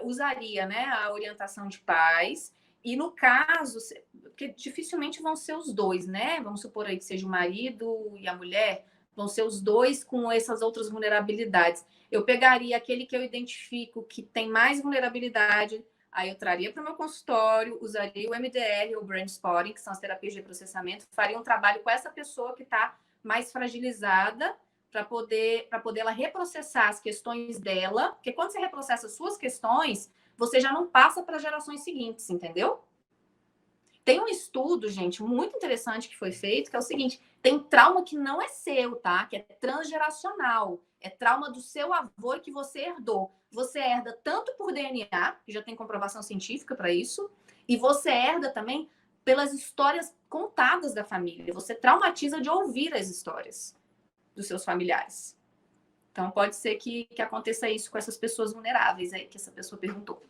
usaria, né, a orientação de pais, e no caso, porque dificilmente vão ser os dois, né? Vamos supor aí que seja o marido e a mulher, vão ser os dois com essas outras vulnerabilidades. Eu pegaria aquele que eu identifico que tem mais vulnerabilidade, aí eu traria para o meu consultório, usaria o MDR ou Brain Spotting, que são as terapias de processamento, faria um trabalho com essa pessoa que está mais fragilizada, para poder ela reprocessar as questões dela, porque quando você reprocessa suas questões, você já não passa para gerações seguintes, entendeu? Tem um estudo, gente, muito interessante que foi feito, que é o seguinte: tem trauma que não é seu, tá? Que é transgeracional. É trauma do seu avô que você herdou. Você herda tanto por DNA, que já tem comprovação científica para isso, e você herda também pelas histórias contadas da família. Você traumatiza de ouvir as histórias dos seus familiares. Então, pode ser que aconteça isso com essas pessoas vulneráveis aí que essa pessoa perguntou.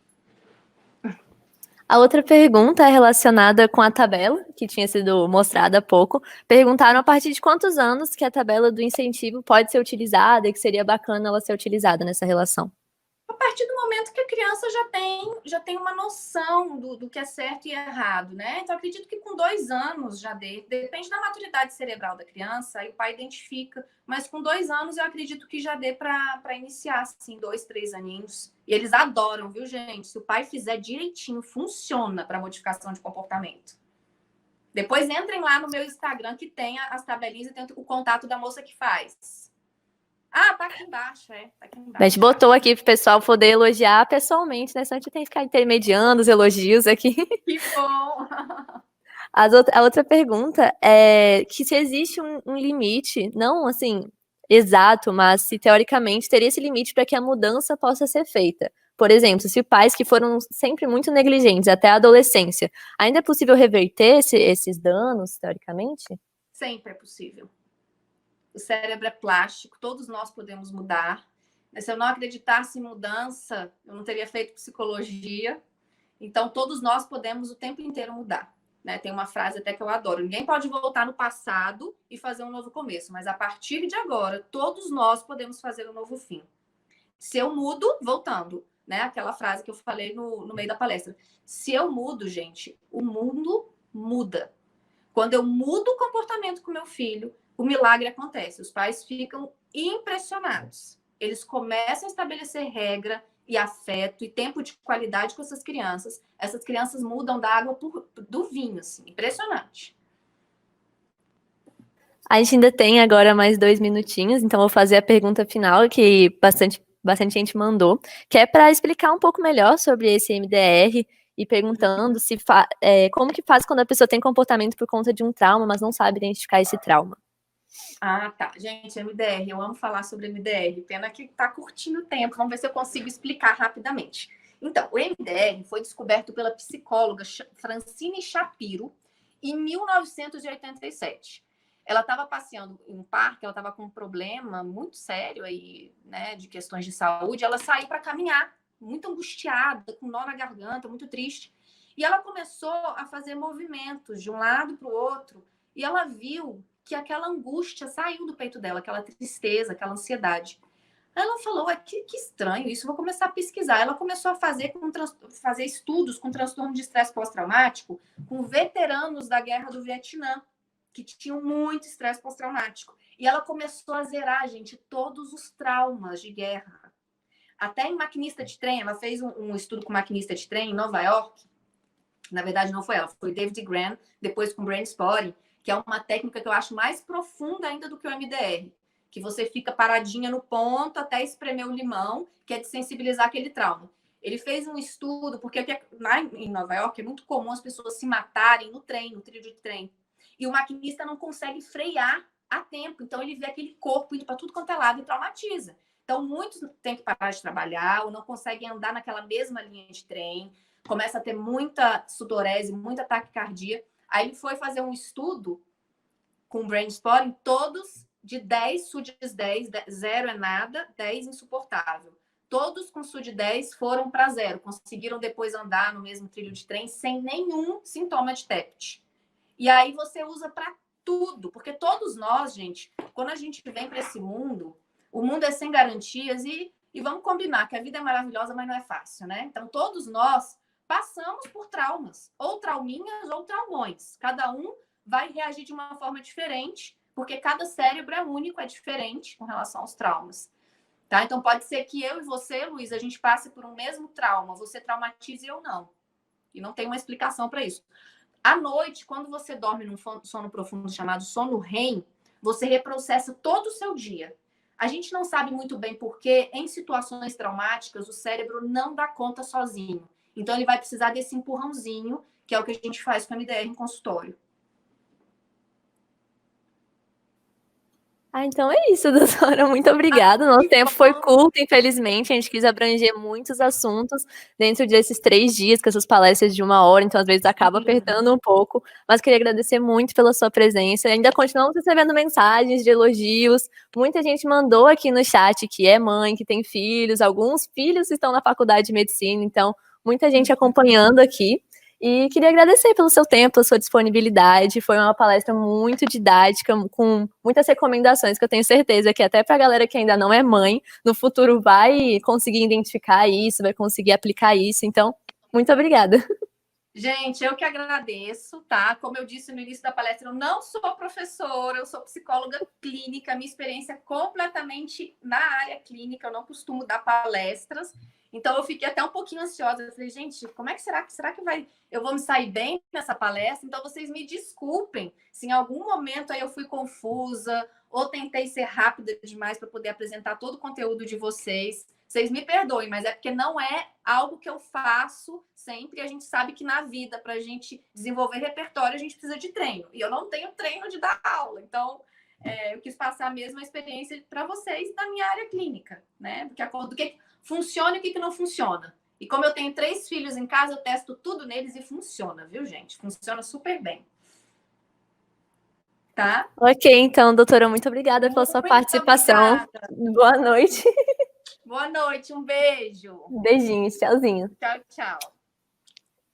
A outra pergunta é relacionada com a tabela, que tinha sido mostrada há pouco. Perguntaram a partir de quantos anos que a tabela do incentivo pode ser utilizada e que seria bacana ela ser utilizada nessa relação. A partir do momento que a criança já tem uma noção do que é certo e errado, né? Então, acredito que com 2 anos já depende da maturidade cerebral da criança, aí o pai identifica, mas com 2 anos eu acredito que já dê para iniciar, assim, 2, 3 aninhos. E eles adoram, viu, gente? Se o pai fizer direitinho, funciona para modificação de comportamento. Depois entrem lá no meu Instagram que tem as tabelinhas e tem o contato da moça que faz. Ah, tá aqui embaixo, tá aqui embaixo. A gente botou aqui para o pessoal poder elogiar pessoalmente, né? Senão a gente tem que ficar intermediando os elogios aqui. Que bom! A outra pergunta é que se existe um limite, não assim exato, mas se teoricamente teria esse limite para que a mudança possa ser feita. Por exemplo, se pais que foram sempre muito negligentes até a adolescência, ainda é possível reverter esses danos, teoricamente? Sempre é possível. O cérebro é plástico, todos nós podemos mudar. Se eu não acreditasse em mudança, eu não teria feito psicologia. Então, todos nós podemos o tempo inteiro mudar. Né? Tem uma frase até que eu adoro: ninguém pode voltar no passado e fazer um novo começo, mas a partir de agora, todos nós podemos fazer um novo fim. Se eu mudo, voltando, né? Aquela frase que eu falei no meio da palestra. Se eu mudo, gente, o mundo muda. Quando eu mudo o comportamento com meu filho, o milagre acontece. Os pais ficam impressionados. Eles começam a estabelecer regra e afeto e tempo de qualidade com essas crianças. Essas crianças mudam da água do vinho, assim, impressionante. A gente ainda tem agora mais 2 minutinhos, então vou fazer a pergunta final que bastante gente mandou, que é para explicar um pouco melhor sobre esse MDR e perguntando se como que faz quando a pessoa tem comportamento por conta de um trauma, mas não sabe identificar esse trauma. Ah, tá. Gente, MDR, eu amo falar sobre MDR. Pena que tá curtindo o tempo. Vamos ver se eu consigo explicar rapidamente. Então, o MDR foi descoberto pela psicóloga Francine Shapiro em 1987. Ela estava passeando em um parque, ela estava com um problema muito sério aí, né, de questões de saúde. Ela saiu para caminhar, muito angustiada, com nó na garganta, muito triste. E ela começou a fazer movimentos de um lado para o outro. E ela viu que aquela angústia saiu do peito dela, aquela tristeza, aquela ansiedade. Ela falou: que estranho isso, vou começar a pesquisar. Ela começou a fazer estudos com transtorno de estresse pós-traumático com veteranos da Guerra do Vietnã, que tinham muito estresse pós-traumático. E ela começou a zerar, gente, todos os traumas de guerra. Até em maquinista de trem, ela fez um estudo com maquinista de trem em Nova York. Na verdade, não foi ela, foi David Gran, depois com Brain Spotting, que é uma técnica que eu acho mais profunda ainda do que o MDR, que você fica paradinha no ponto até espremer o limão, que é de sensibilizar aquele trauma. Ele fez um estudo, porque aqui, lá em Nova York é muito comum as pessoas se matarem no trem, no trilho de trem. E o maquinista não consegue frear a tempo, então ele vê aquele corpo indo para tudo quanto é lado e traumatiza. Então, muitos têm que parar de trabalhar ou não conseguem andar naquela mesma linha de trem, começa a ter muita sudorese, muita taquicardia. Aí ele foi fazer um estudo com Brain Spotting, todos de 10, SUDs 10, 0 é nada, 10 insuportável. Todos com SUD 10 foram para 0, conseguiram depois andar no mesmo trilho de trem sem nenhum sintoma de TEPT. E aí você usa para tudo, porque todos nós, gente, quando a gente vem para esse mundo, o mundo é sem garantias e E vamos combinar que a vida é maravilhosa, mas não é fácil, né? Então, todos nós passamos por traumas, ou trauminhas ou traumões. Cada um vai reagir de uma forma diferente, porque cada cérebro é único, é diferente com relação aos traumas. Tá? Então, pode ser que eu e você, Luiz, a gente passe por um mesmo trauma, você traumatize e eu não. E não tem uma explicação para isso. À noite, quando você dorme num sono profundo chamado sono REM, você reprocessa todo o seu dia. A gente não sabe muito bem porque, em situações traumáticas, o cérebro não dá conta sozinho. Então, ele vai precisar desse empurrãozinho, que é o que a gente faz com a MDR em consultório. Então é isso, doutora. Muito obrigada. Nosso tempo foi curto, infelizmente. A gente quis abranger muitos assuntos dentro desses 3 dias, com essas palestras de 1 hora, então às vezes acaba apertando um pouco. Mas queria agradecer muito pela sua presença. Ainda continuamos recebendo mensagens de elogios. Muita gente mandou aqui no chat que é mãe, que tem filhos. Alguns filhos estão na faculdade de medicina, então muita gente acompanhando aqui. E queria agradecer pelo seu tempo, pela sua disponibilidade. Foi uma palestra muito didática, com muitas recomendações que eu tenho certeza que até para a galera que ainda não é mãe, no futuro vai conseguir identificar isso, vai conseguir aplicar isso. Então, muito obrigada. Gente, eu que agradeço, tá? Como eu disse no início da palestra, eu não sou professora, eu sou psicóloga clínica, minha experiência é completamente na área clínica, eu não costumo dar palestras. Então, eu fiquei até um pouquinho ansiosa. Eu falei, gente, como é que será que eu vou me sair bem nessa palestra? Então, vocês me desculpem se em algum momento aí eu fui confusa ou tentei ser rápida demais para poder apresentar todo o conteúdo de vocês. Vocês me perdoem, mas é porque não é algo que eu faço sempre. A gente sabe que na vida, para a gente desenvolver repertório, a gente precisa de treino. E eu não tenho treino de dar aula. Então, eu quis passar a mesma experiência para vocês da minha área clínica, né? Do que funciona e o que não funciona. E como eu tenho 3 filhos em casa, eu testo tudo neles e funciona, viu, gente? Funciona super bem. Tá? Ok, então, doutora, muito obrigada pela sua participação. Obrigada. Boa noite. Boa noite, um beijo. Beijinhos, tchauzinho. Tchau, tchau.